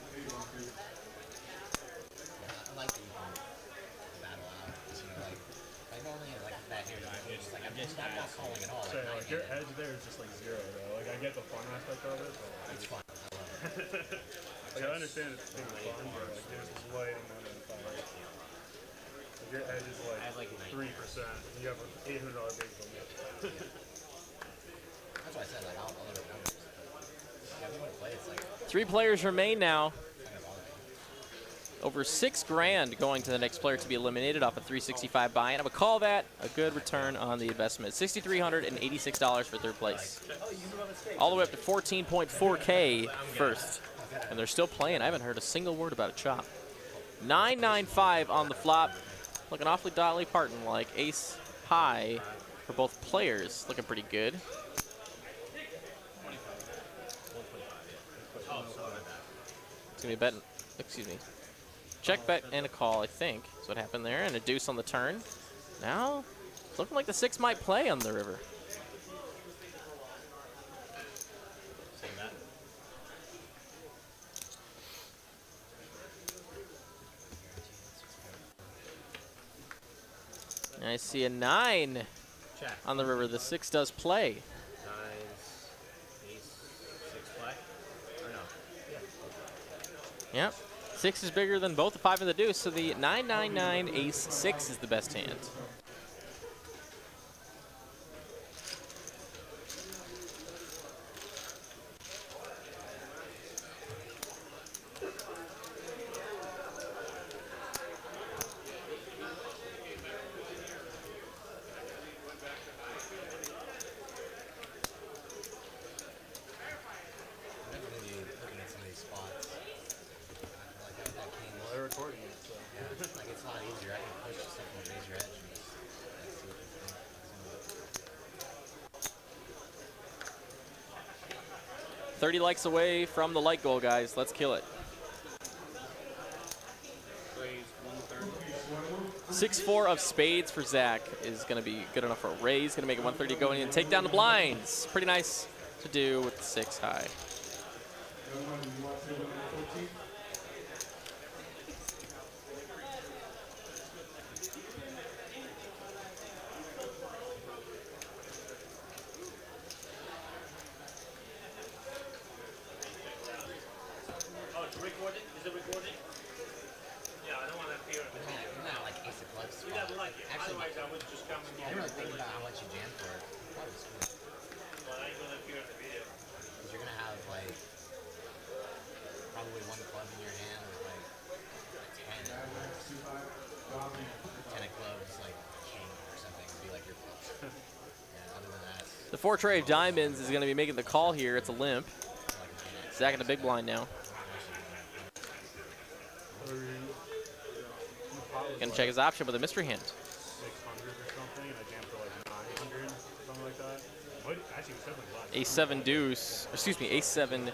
So, like, your edge there is just like 0 though. Like, I get the fun aspect of it, but like, it's fun. Like, I understand it's being fun, but like, there's this light amount of fun. Like, your edge is like 3%, and you have an $800 base limit. That's why I said, like, I'll look at numbers. Yeah, we want to play, it's like 3 players remain now. over $6,000 going to the next player to be eliminated off a 365 buy-in. I would call that a good return on the investment. $6,386 for third place. All the way up to 14.4K first. And they're still playing. I haven't heard a single word about a chop. 995 on the flop. Looking awfully Dolly Parton-like. Ace high for both players. Looking pretty good. It's going to be a bet. Excuse me. Check, bet, and a call, I think. That's what happened there. And a deuce on the turn. Now, it's looking like the 6 might play on the river. I see a 9 on the river. The 6 does play. 9, ace, 6 play? Or no? Yeah. Yep. 6 is bigger than both the 5 and the deuce, so the 999 ace 6 is the best hand. Recording it, so. Yeah, like it's a lot easier. I can push stuff and raise your edge and just see what you think. 30 likes away from the like goal, guys. Let's kill it. 6-4 of spades for Zach is going to be good enough for a raise. Going to make it 130 going in and take down the blinds. Pretty nice to do with the 6 high. The 4 tray of diamonds is going to be making the call here. It's a limp. Zach in the big blind now. Going to check his option with a mystery hand. 600 or something, and I jammed for like 900, something like that. But actually, it was definitely black. Ace 7 deuce, excuse me, ace 7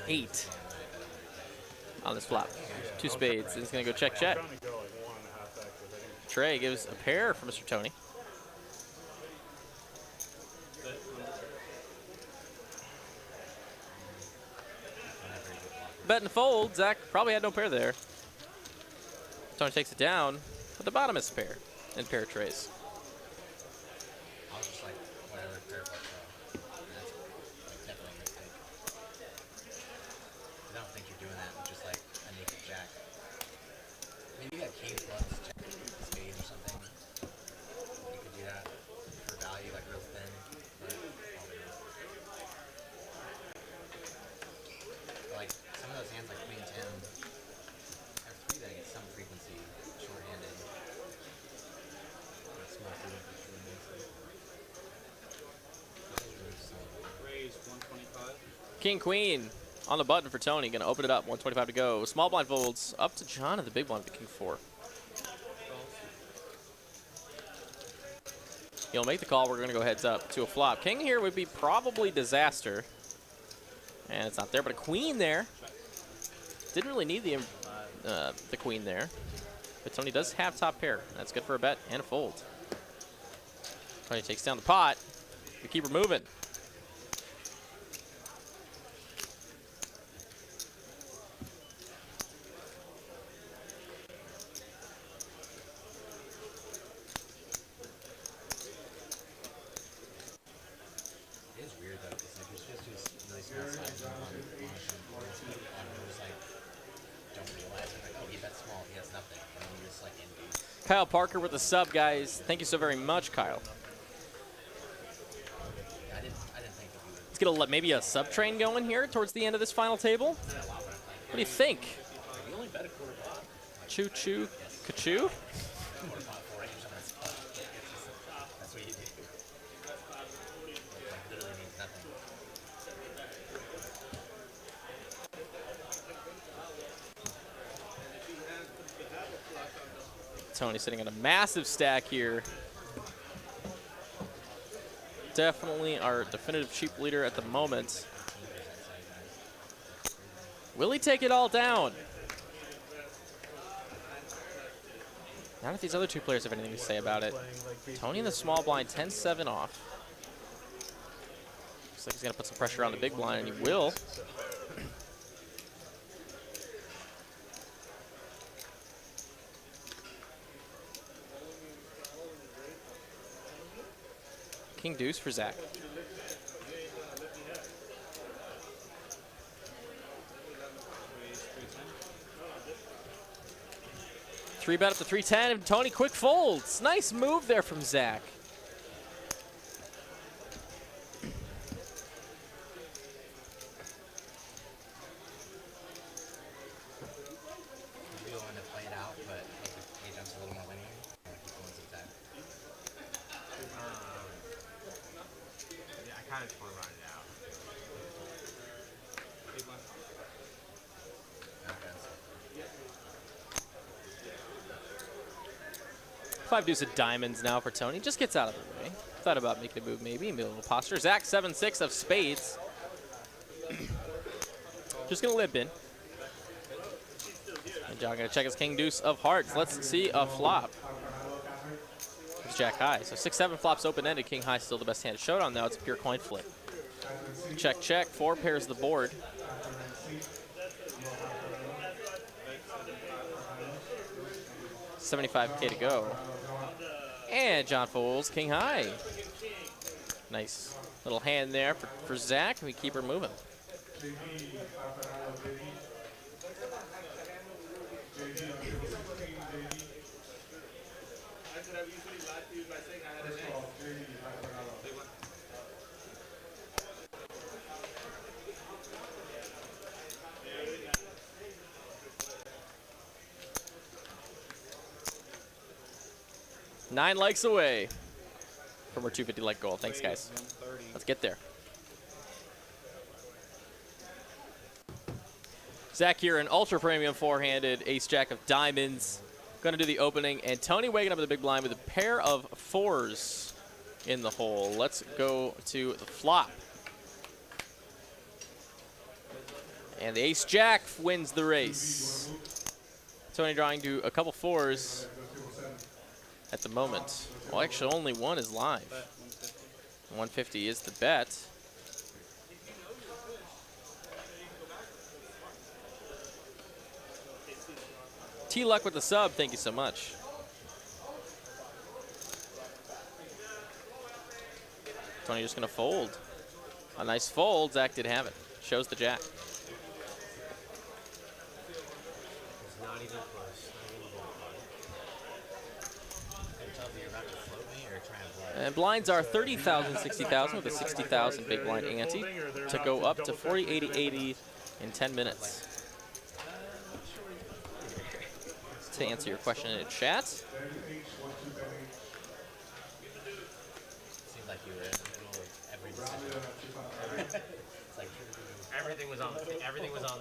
8 on this flop. 2 spades. And he's going to go check, check. Trey gives a pair for Mr. Tony. Bet and fold. Zach probably had no pair there. Tony takes it down, but the bottom is pair and pair trays. I was just like, whatever, pair plus that's like definitely a mistake. I don't think you're doing that with just like a naked jack. Maybe you got king clubs, check spade or something. You could do that for value, like real thin, but probably not. Like some of those hands like queen 10 are 3 that get some frequency, short-handed. Raise 125. King queen on the button for Tony. Going to open it up. 125 to go. Small blind folds up to John at the big blind with the king 4. He'll make the call. We're going to go heads up to a flop. King here would be probably disaster. And it's not there, but a queen there. Didn't really need the queen there. But Tony does have top pair. That's good for a bet and a fold. Tony takes down the pot. We keep her moving. It is weird though, because like it's just really small size and I'm just like, don't realize it. Like, oh, he bets small, he has nothing. And then you're just like envy. Kyle Parker with the sub, guys. Thank you so very much, Kyle. Yeah, I didn't think that we would. Let's get maybe a sub train going here towards the end of this final table. What do you think? We only bet a quarter pot. Choo choo. Ka-choo? That's what you do. Like, literally means nothing. Tony sitting in a massive stack here. Definitely our definitive cheap leader at the moment. Will he take it all down? Not if these other two players have anything to say about it. Tony in the small blind, 10-7 off. Looks like he's going to put some pressure on the big blind, and he will. King deuce for Zach. Three bet up to 310, and Tony quick folds. Nice move there from Zach. Maybe we'll end up playing it out, but like the agent's a little more linear. Like he pulls it back. Yeah, I kind of just want to run it out. Big one. Okay, so. Five deuce of diamonds now for Tony. Just gets out of the way. Thought about making a move maybe. Maybe a little posture. Zach 7-6 of spades. Just gonna limp in. And John gonna check his king deuce of hearts. Let's see a flop. It's jack high. So 6-7 flops open ended. King high still the best hand. Showdown now. It's a pure coin flip. Check check. Four pairs the board. $75K to go. And John folds king high. Nice little hand there for Zach. We keep her moving. Nine likes away from our 250 like goal. Thanks, guys. Let's get there. Zach here, an ultra premium four-handed ace jack of diamonds. Going to do the opening, and Tony waking up in the big blind with a pair of fours in the hole. Let's go to the flop. And the ace jack wins the race. Tony drawing to a couple fours at the moment. Well, actually, only one is live. 150 is the bet. T-Luck with the sub, thank you so much. Tony just gonna fold. A nice fold, Zach did have it. Shows the jack. It's not even close. Not even ballpark. You're about to float me or try and blow? And blinds are 30,000, 60,000 with a 60,000 big blind ante to go up to 40, 80, 80 in 10 minutes. To answer your question in chat. Seemed like you were in the middle of every decision. It's like everything was on the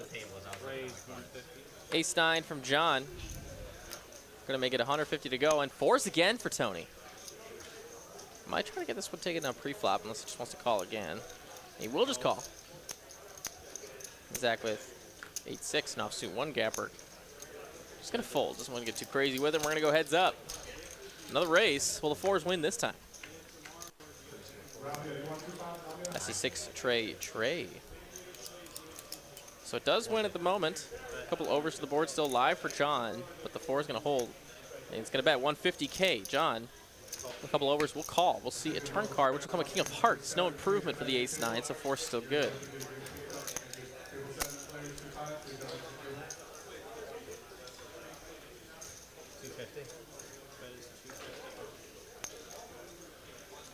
table. Ace 9 from John. Gonna make it 150 to go, and fours again for Tony. Might try to get this one taken down pre-flop unless he just wants to call again. He will just call. Zach with 8-6 and offsuit one gapper. Just gonna fold. Doesn't want to get too crazy with it. We're gonna go heads up. Another race. Will the fours win this time? SC6 Trey. So it does win at the moment. A couple overs to the board still live for John, but the four is gonna hold. And it's gonna bet 150K. John, a couple overs, we'll call. We'll see a turn card, which will come a king of hearts. No improvement for the ace 9, so four's still good.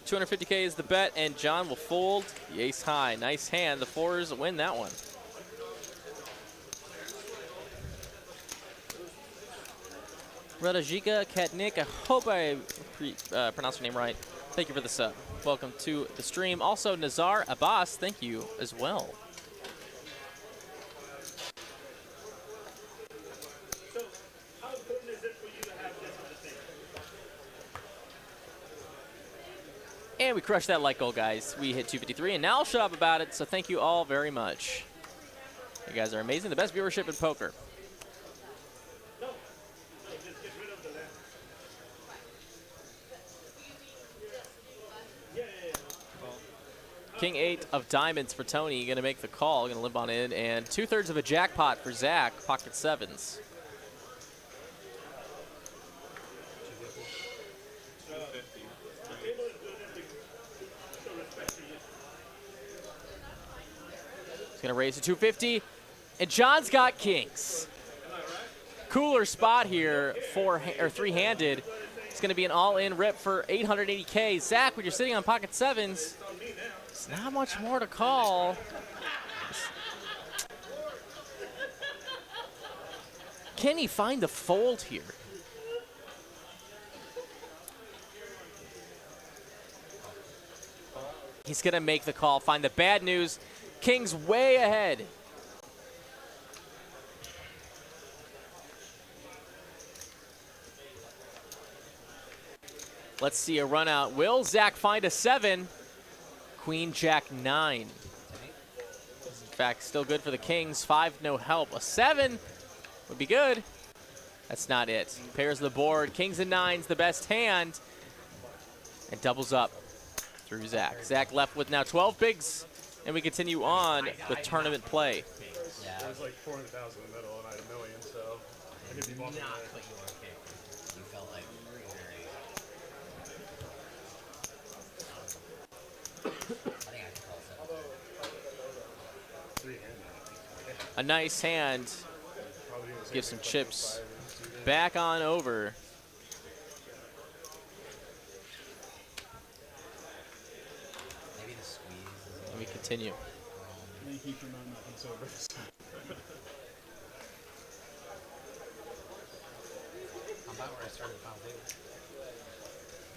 $250K is the bet, and John will fold the ace high. Nice hand. The fours win that one. Radajika Katnik, I hope I pronounced your name right. Thank you for the sub. Welcome to the stream. Also, Nazar Abbas, thank you as well. And we crushed that like goal, guys. We hit 253, and now I'll shut up about it, so thank you all very much. You guys are amazing. The best viewership in poker. King 8 of diamonds for Tony. Going to make the call. Going to limp on in. And 2/3 of a jackpot for Zach. Pocket sevens. He's going to raise to 250. And John's got kings. Cooler spot here, three-handed. It's going to be an all-in rip for 880K. Zach, when you're sitting on pocket sevens, it's not much more to call. Can he find the fold here? He's going to make the call, find the bad news. King's way ahead. Let's see a run out. Will Zach find a 7? Queen, Jack, 9. In fact, still good for the Kings. 5, no help. A 7 would be good. That's not it. Pairs the board. Kings and 9's the best hand. And doubles up through Zach. Zach left with now 12 bigs. And we continue on with tournament play. Yeah. It was like 400,000 in the middle, and I had $1 million, so I could be walking away. You felt like a nice hand. Give some chips back on over. maybe the squeeze. And we continue. Thank you for not knocking sobers. How about where I started the final table?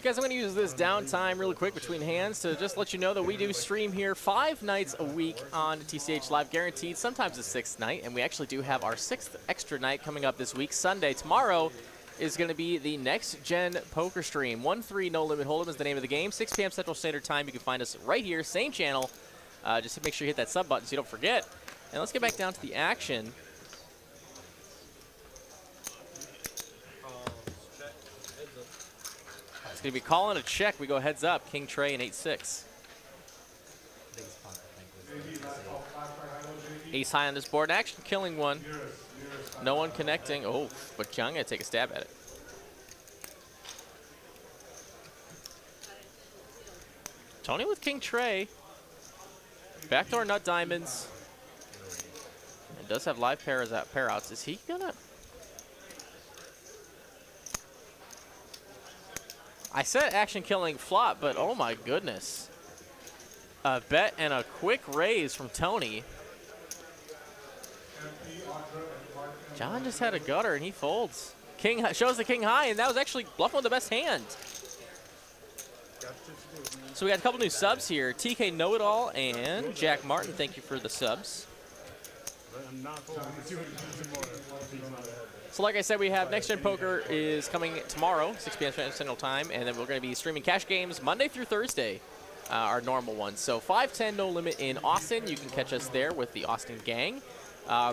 Guys, I'm going to use this downtime really quick between hands to just let you know that we do stream here 5 nights a week on TCH Live, guaranteed, sometimes a 6th night, and we actually do have our 6th extra night coming up this week, Sunday. Tomorrow is going to be the next-gen poker stream. 1-3 No Limit Hold'em is the name of the game. 6 p.m. Central Standard Time. You can find us right here, same channel. Just make sure you hit that sub button so you don't forget. And let's get back down to the action. It's going to be calling a check. We go heads up. King Trey and 8-6. Ace high on this board. Action killing one. No one connecting. Oh, but John going to take a stab at it. Tony with King Trey. Backdoor nut diamonds. It does have live pair outs. Is he going to... I said action killing flop, but oh my goodness. A bet and a quick raise from Tony. John just had a gutter and he folds. King shows the king high, and that was actually bluffing with the best hand. So we got a couple new subs here. TK Know-It-All and Jack Martin, thank you for the subs. I'm not folding for 200,000 more if he's not ahead. So like I said, we have Next Gen Poker is coming tomorrow, 6 p.m. Central Time, and then we're going to be streaming cash games Monday through Thursday, our normal ones. So 5-10 No Limit in Austin. You can catch us there with the Austin gang.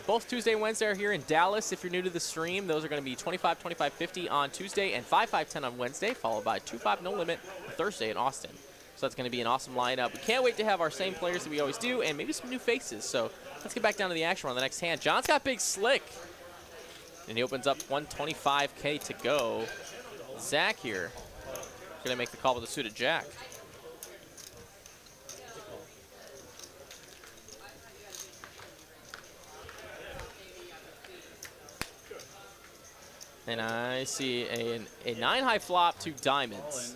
Both Tuesday and Wednesday are here in Dallas. If you're new to the stream, those are going to be 25, 25, 50 on Tuesday and 5, 5, 10 on Wednesday, followed by 2, 5 No Limit on Thursday in Austin. So that's going to be an awesome lineup. We can't wait to have our same players that we always do, and maybe some new faces. So let's get back down to the action on the next hand. John's got Big Slick. And he opens up 125K to go. Zach here going to make the call with a suited jack. And I see a 9-high flop to diamonds.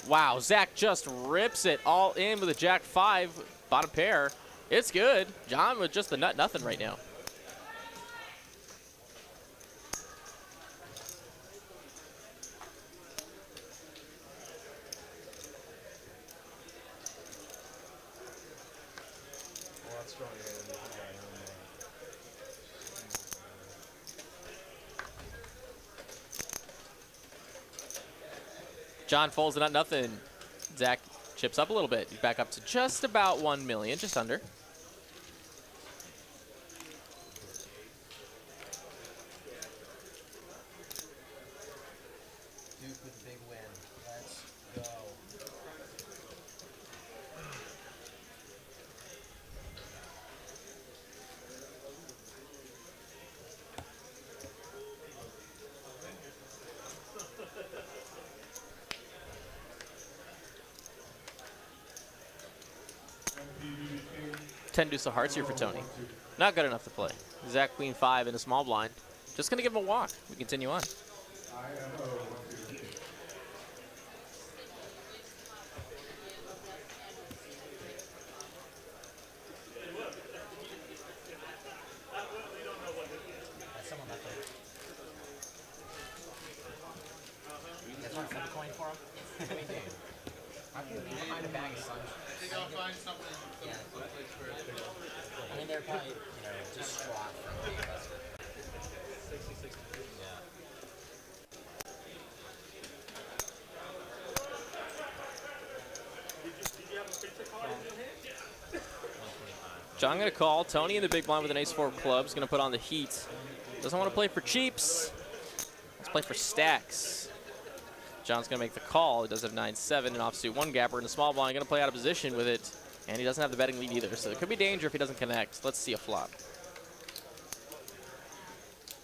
Wow, Zach just rips it all in with a jack 5 bottom pair. It's good. John with just the nut nothing right now. strong hand. John folds it at nothing. Zach chips up a little bit. He's back up to just about 1 million, just under. Duke with a big win. Let's go. Ten deuce of hearts here for Tony. Not good enough to play. Zach queen 5 in a small blind. Just gonna give him a walk. We continue on. Someone left it. You guys want to flip a coin for him? We do. Behind a bag of sun. I think I'll find something someplace where I mean, they're probably, distraught from being busted. 66. Yeah. John gonna call. Tony in the big blind with an ace-4 of clubs. Gonna put on the heat. Doesn't want to play for cheaps. Let's play for stacks. John's gonna make the call. He does have 9-7, an offsuit 1 gapper in a small blind. Gonna play out of position with it, and he doesn't have the betting lead either. So there could be danger if he doesn't connect. Let's see a flop.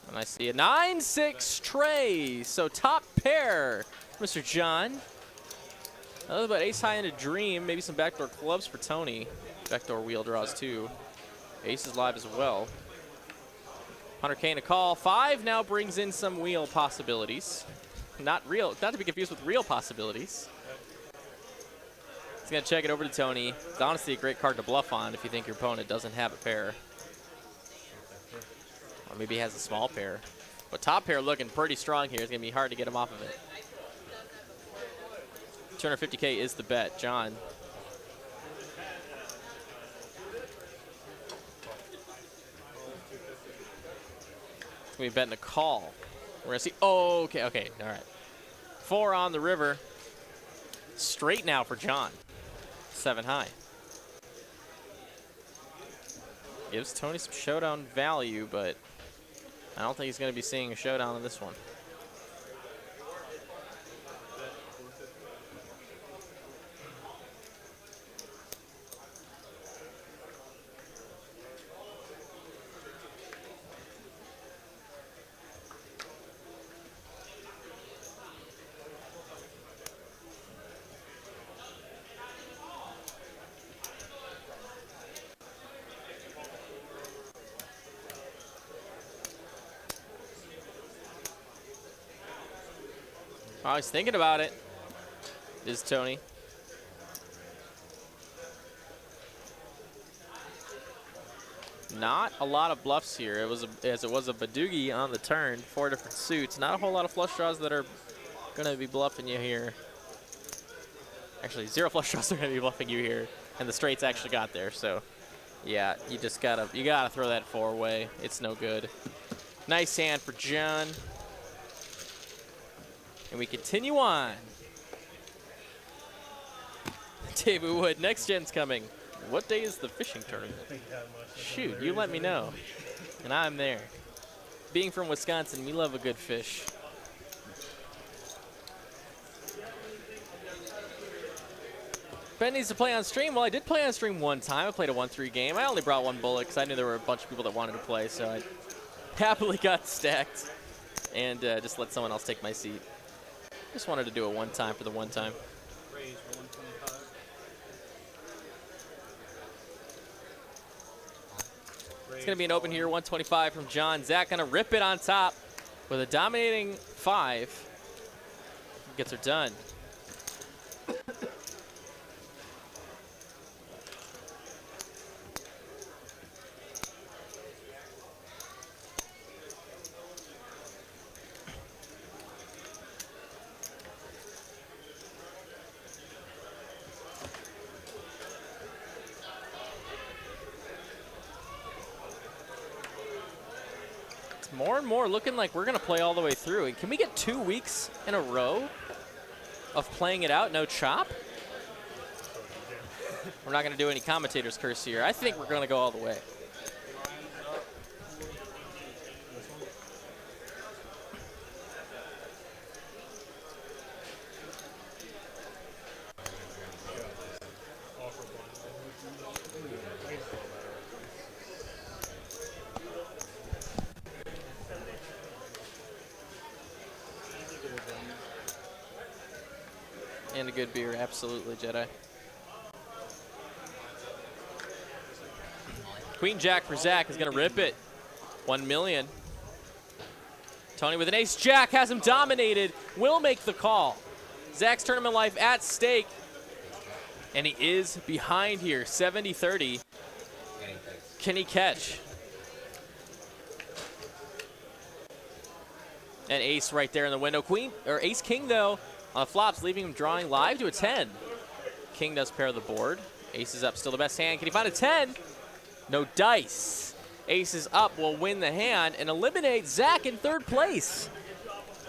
And I see a 9-6 tray. So top pair, Mr. John. A little bit ace high into dream. Maybe some backdoor clubs for Tony. Backdoor wheel draws too. Ace is live as well. 100K in a call. 5 now brings in some wheel possibilities. Not to be confused with real possibilities. He's gonna check it over to Tony. It's honestly a great card to bluff on if you think your opponent doesn't have a pair. Or maybe he has a small pair. But top pair looking pretty strong here. It's gonna be hard to get him off of it. 250K is the bet. John. It's gonna be betting a call. We're gonna see. Oh, okay, all right. 4 on the river. Straight now for John. 7 high. Gives Tony some showdown value, but I don't think he's gonna be seeing a showdown in this one. I was thinking about it. Is Tony. Not a lot of bluffs here. It was as it was a Badoogie on the turn. 4 different suits. Not a whole lot of flush draws that are going to be bluffing you here. Actually, 0 flush draws are going to be bluffing you here, and the straights actually got there. So, yeah, you gotta throw that 4-way. It's no good. Nice hand for John. And we continue on. David Wood, next gen's coming. What day is the fishing tournament? Shoot, you let me know. And I'm there. Being from Wisconsin, we love a good fish. Ben needs to play on stream. Well, I did play on stream one time. I played a 1-3 game. I only brought 1 bullet because I knew there were a bunch of people that wanted to play, so I happily got stacked and just let someone else take my seat. Just wanted to do it one time for the one time. Raise for 125. It's going to be an open here, 125 from John. Zach going to rip it on top with a dominating 5. Gets her done. more and more looking like we're going to play all the way through. And can we get 2 weeks in a row of playing it out, no chop? We're not going to do any commentator's curse here. I think we're going to go all the way. And a good beer, absolutely, Jedi. Queen Jack for Zach is going to rip it. 1 million. Tony with an ace jack has him dominated. Will make the call. Zach's tournament life at stake. And he is behind here, 70-30. Can he catch? And ace right there in the window. Queen, or ace king though, on flops, leaving him drawing live to a 10. King does pair the board. Ace is up, still the best hand. Can he find a 10? No dice. Ace is up, will win the hand and eliminate Zach in 3rd place.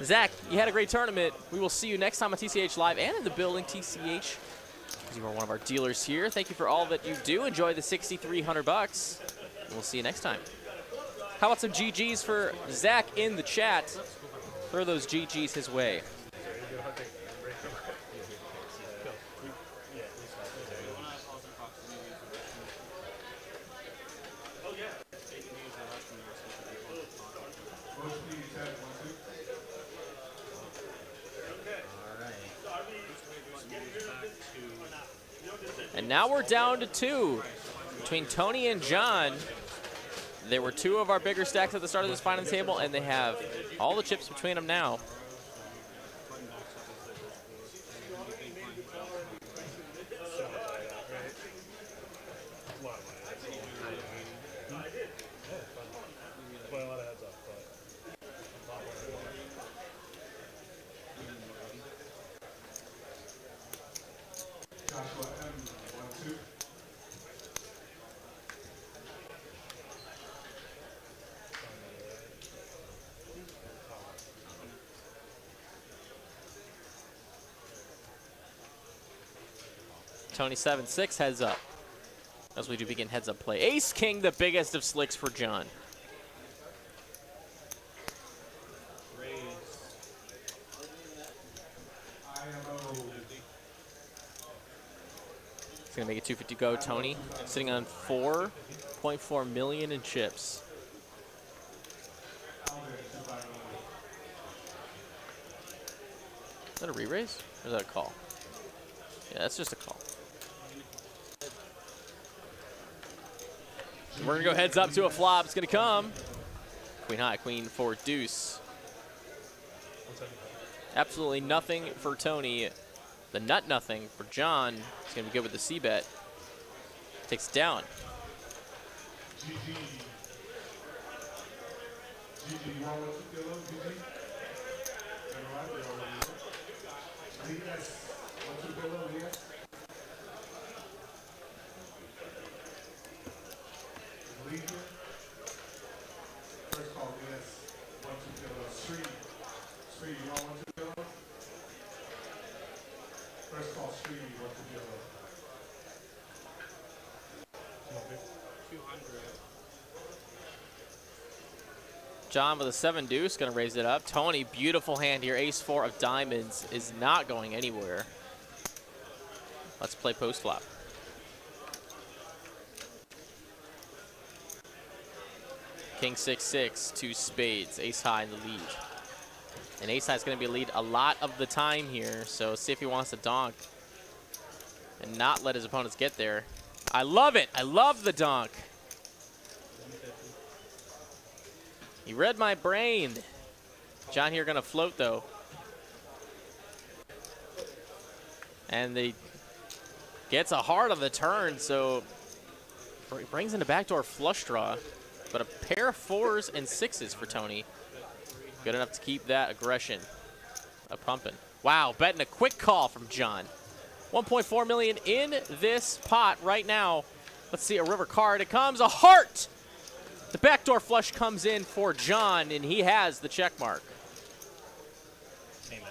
Zach, you had a great tournament. We will see you next time on TCH Live and in the building, TCH. You are one of our dealers here. Thank you for all that you do. Enjoy the $6,300. We'll see you next time. How about some GGs for Zach in the chat? Throw those GGs his way. And now we're down to 2 between Tony and John. There were 2 of our bigger stacks at the start of this final table, and they have all the chips between them now. Tony 7-6 heads up as we do begin heads up play. Ace King, the biggest of slicks for John. It's gonna make it 250 go. Tony sitting on 4.4 million in chips. Is that a re-raise or is that a call? Yeah, that's just a call. We're gonna go heads up to a flop. It's gonna come. Queen high, queen 4 deuce. Absolutely nothing for Tony. The nut nothing for John. He's gonna be good with the C bet. Takes it down. John with a 7 deuce, gonna raise it up. Tony, beautiful hand here. Ace 4 of diamonds is not going anywhere. Let's play post flop. King 6-6, 2 spades, ace high in the lead. And ace high is gonna be a lead a lot of the time here, so see if he wants to donk and not let his opponents get there. I love it, I love the donk. He read my brain. John here gonna float though. And they gets a heart on the turn, so he brings in a backdoor flush draw. But a pair of 4s and 6s for Tony. Good enough to keep that aggression pumping. Wow, betting a quick call from John. 1.4 million in this pot right now. Let's see a river card. It comes, a heart. The backdoor flush comes in for John, and he has the check mark. Amen.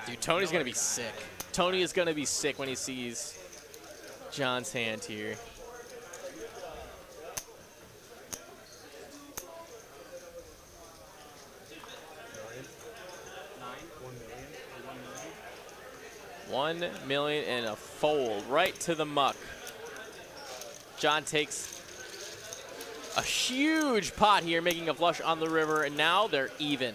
Dude, Tony's going to be sick. Tony is going to be sick when he sees John's hand here. $1 million and a fold right to the muck. John takes a huge pot here, making a flush on the river, and now they're even.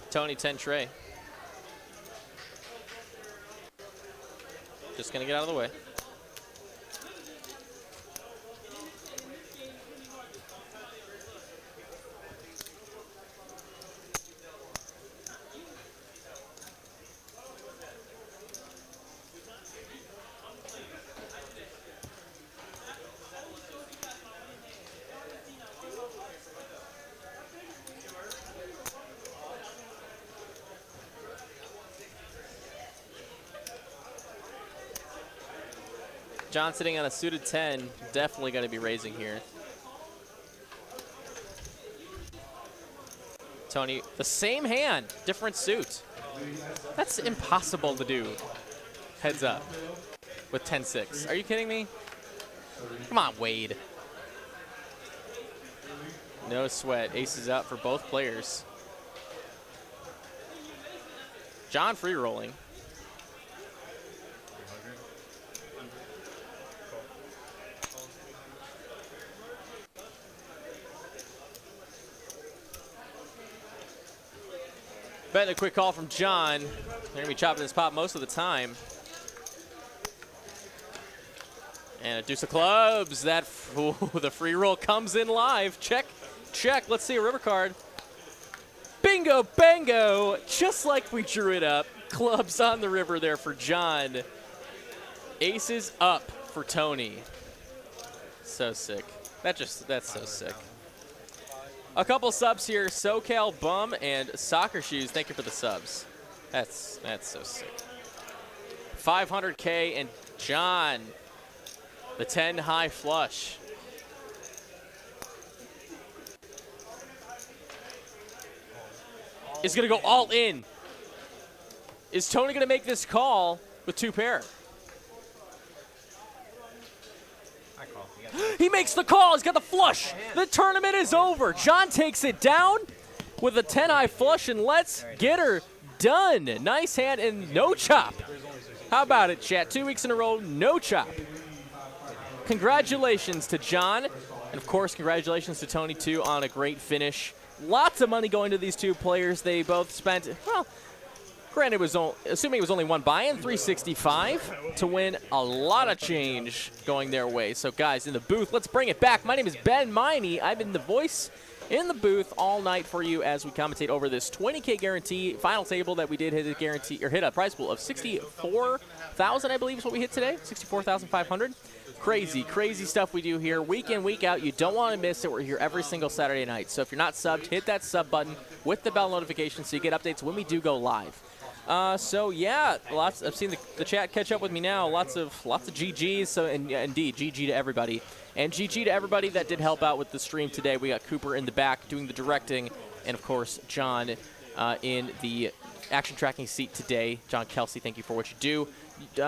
Tony 10 tray. Just gonna get out of the way. John sitting on a suited 10, definitely going to be raising here. Tony, the same hand, different suit. That's impossible to do. Heads up with 10-6. Are you kidding me? Come on, Wade. No sweat. Aces up for both players. John free rolling. Betting a quick call from John. They're going to be chopping this pot most of the time. And a deuce of clubs. That the free roll comes in live. Check, check. Let's see a river card. Bingo, bango. Just like we drew it up. Clubs on the river there for John. Aces up for Tony. So sick. That's so sick. A couple subs here, SoCal Bum and Soccer Shoes. Thank you for the subs. That's so sick. 500K and John, the 10 high flush. Is gonna go all in. Is Tony gonna make this call with two pair? He makes the call. He's got the flush. The tournament is over. John takes it down with a 10-high flush, and let's get her done. Nice hand and no chop. How about it, chat? 2 weeks in a row, no chop. Congratulations to John. And, of course, congratulations to Tony, too, on a great finish. Lots of money going to these two players. They both spent, well, granted, assuming it was only one buy-in, $365 to win a lot of change going their way. So, guys, in the booth, let's bring it back. My name is Ben Miney. I've been the voice in the booth all night for you as we commentate over this 20K guarantee final table that we did hit a guarantee or hit a prize pool of 64,000, I believe is what we hit today. 64,500. Crazy, crazy stuff we do here week in, week out. You don't want to miss it. We're here every single Saturday night. So if you're not subbed, hit that sub button with the bell notification so you get updates when we do go live. So yeah, I've seen the chat catch up with me now. Lots of GGs. So and yeah, indeed, GG to everybody, and GG to everybody that did help out with the stream today. We got Cooper in the back doing the directing, and of course John in the action tracking seat today. John Kelsey, thank you for what you do.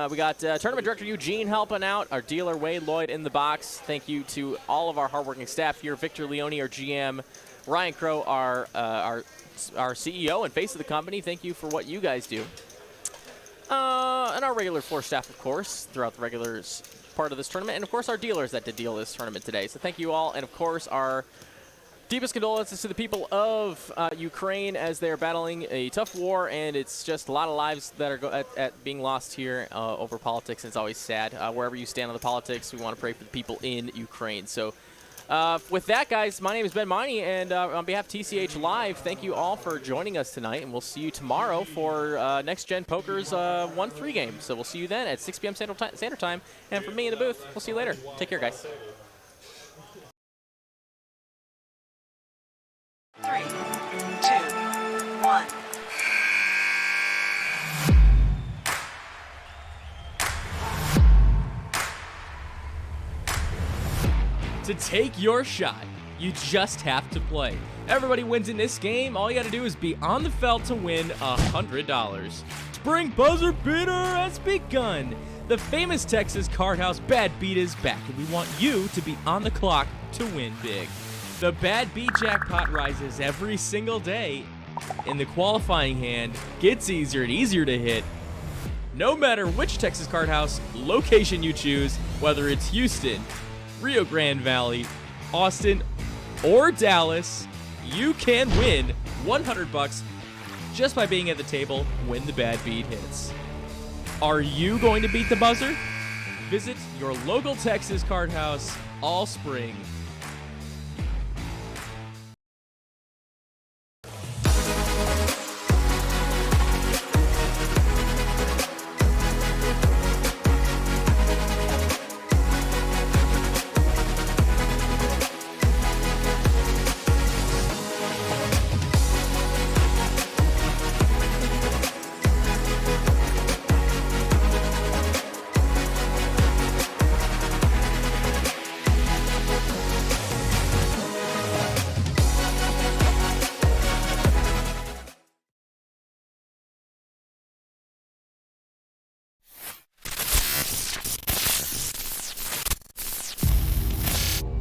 We got tournament director Eugene helping out. Our dealer Wade Lloyd in the box. Thank you to all of our hardworking staff here. Victor Leone, our GM. Ryan Crow, our CEO and face of the company. Thank you for what you guys do. And our regular floor staff, of course, throughout the regular part of this tournament. And, of course, our dealers that did deal this tournament today. So thank you all. And, of course, our deepest condolences to the people of Ukraine as they're battling a tough war. And it's just a lot of lives that are at being lost here over politics. And it's always sad. Wherever you stand on the politics, we want to pray for the people in Ukraine. So with that, guys, my name is Ben Miney, and on behalf of TCH Live, thank you all for joining us tonight, and we'll see you tomorrow for Next Gen Poker's 1-3 game. So we'll see you then at 6 p.m. Standard Time, and from me in the booth, we'll see you later. Take care, guys. 3, 2, 1. To take your shot, you just have to play. Everybody wins in this game. All you got to do is be on the felt to win $100. Spring buzzer beater has begun. The famous Texas card house Bad Beat is back, and we want you to be on the clock to win big. The Bad Beat jackpot rises every single day, and the qualifying hand gets easier and easier to hit. No matter which Texas card house location you choose, whether it's Houston, Rio Grande Valley, Austin, or Dallas, you can win $100 just by being at the table when the Bad Beat hits. Are you going to beat the buzzer? Visit your local Texas card house all spring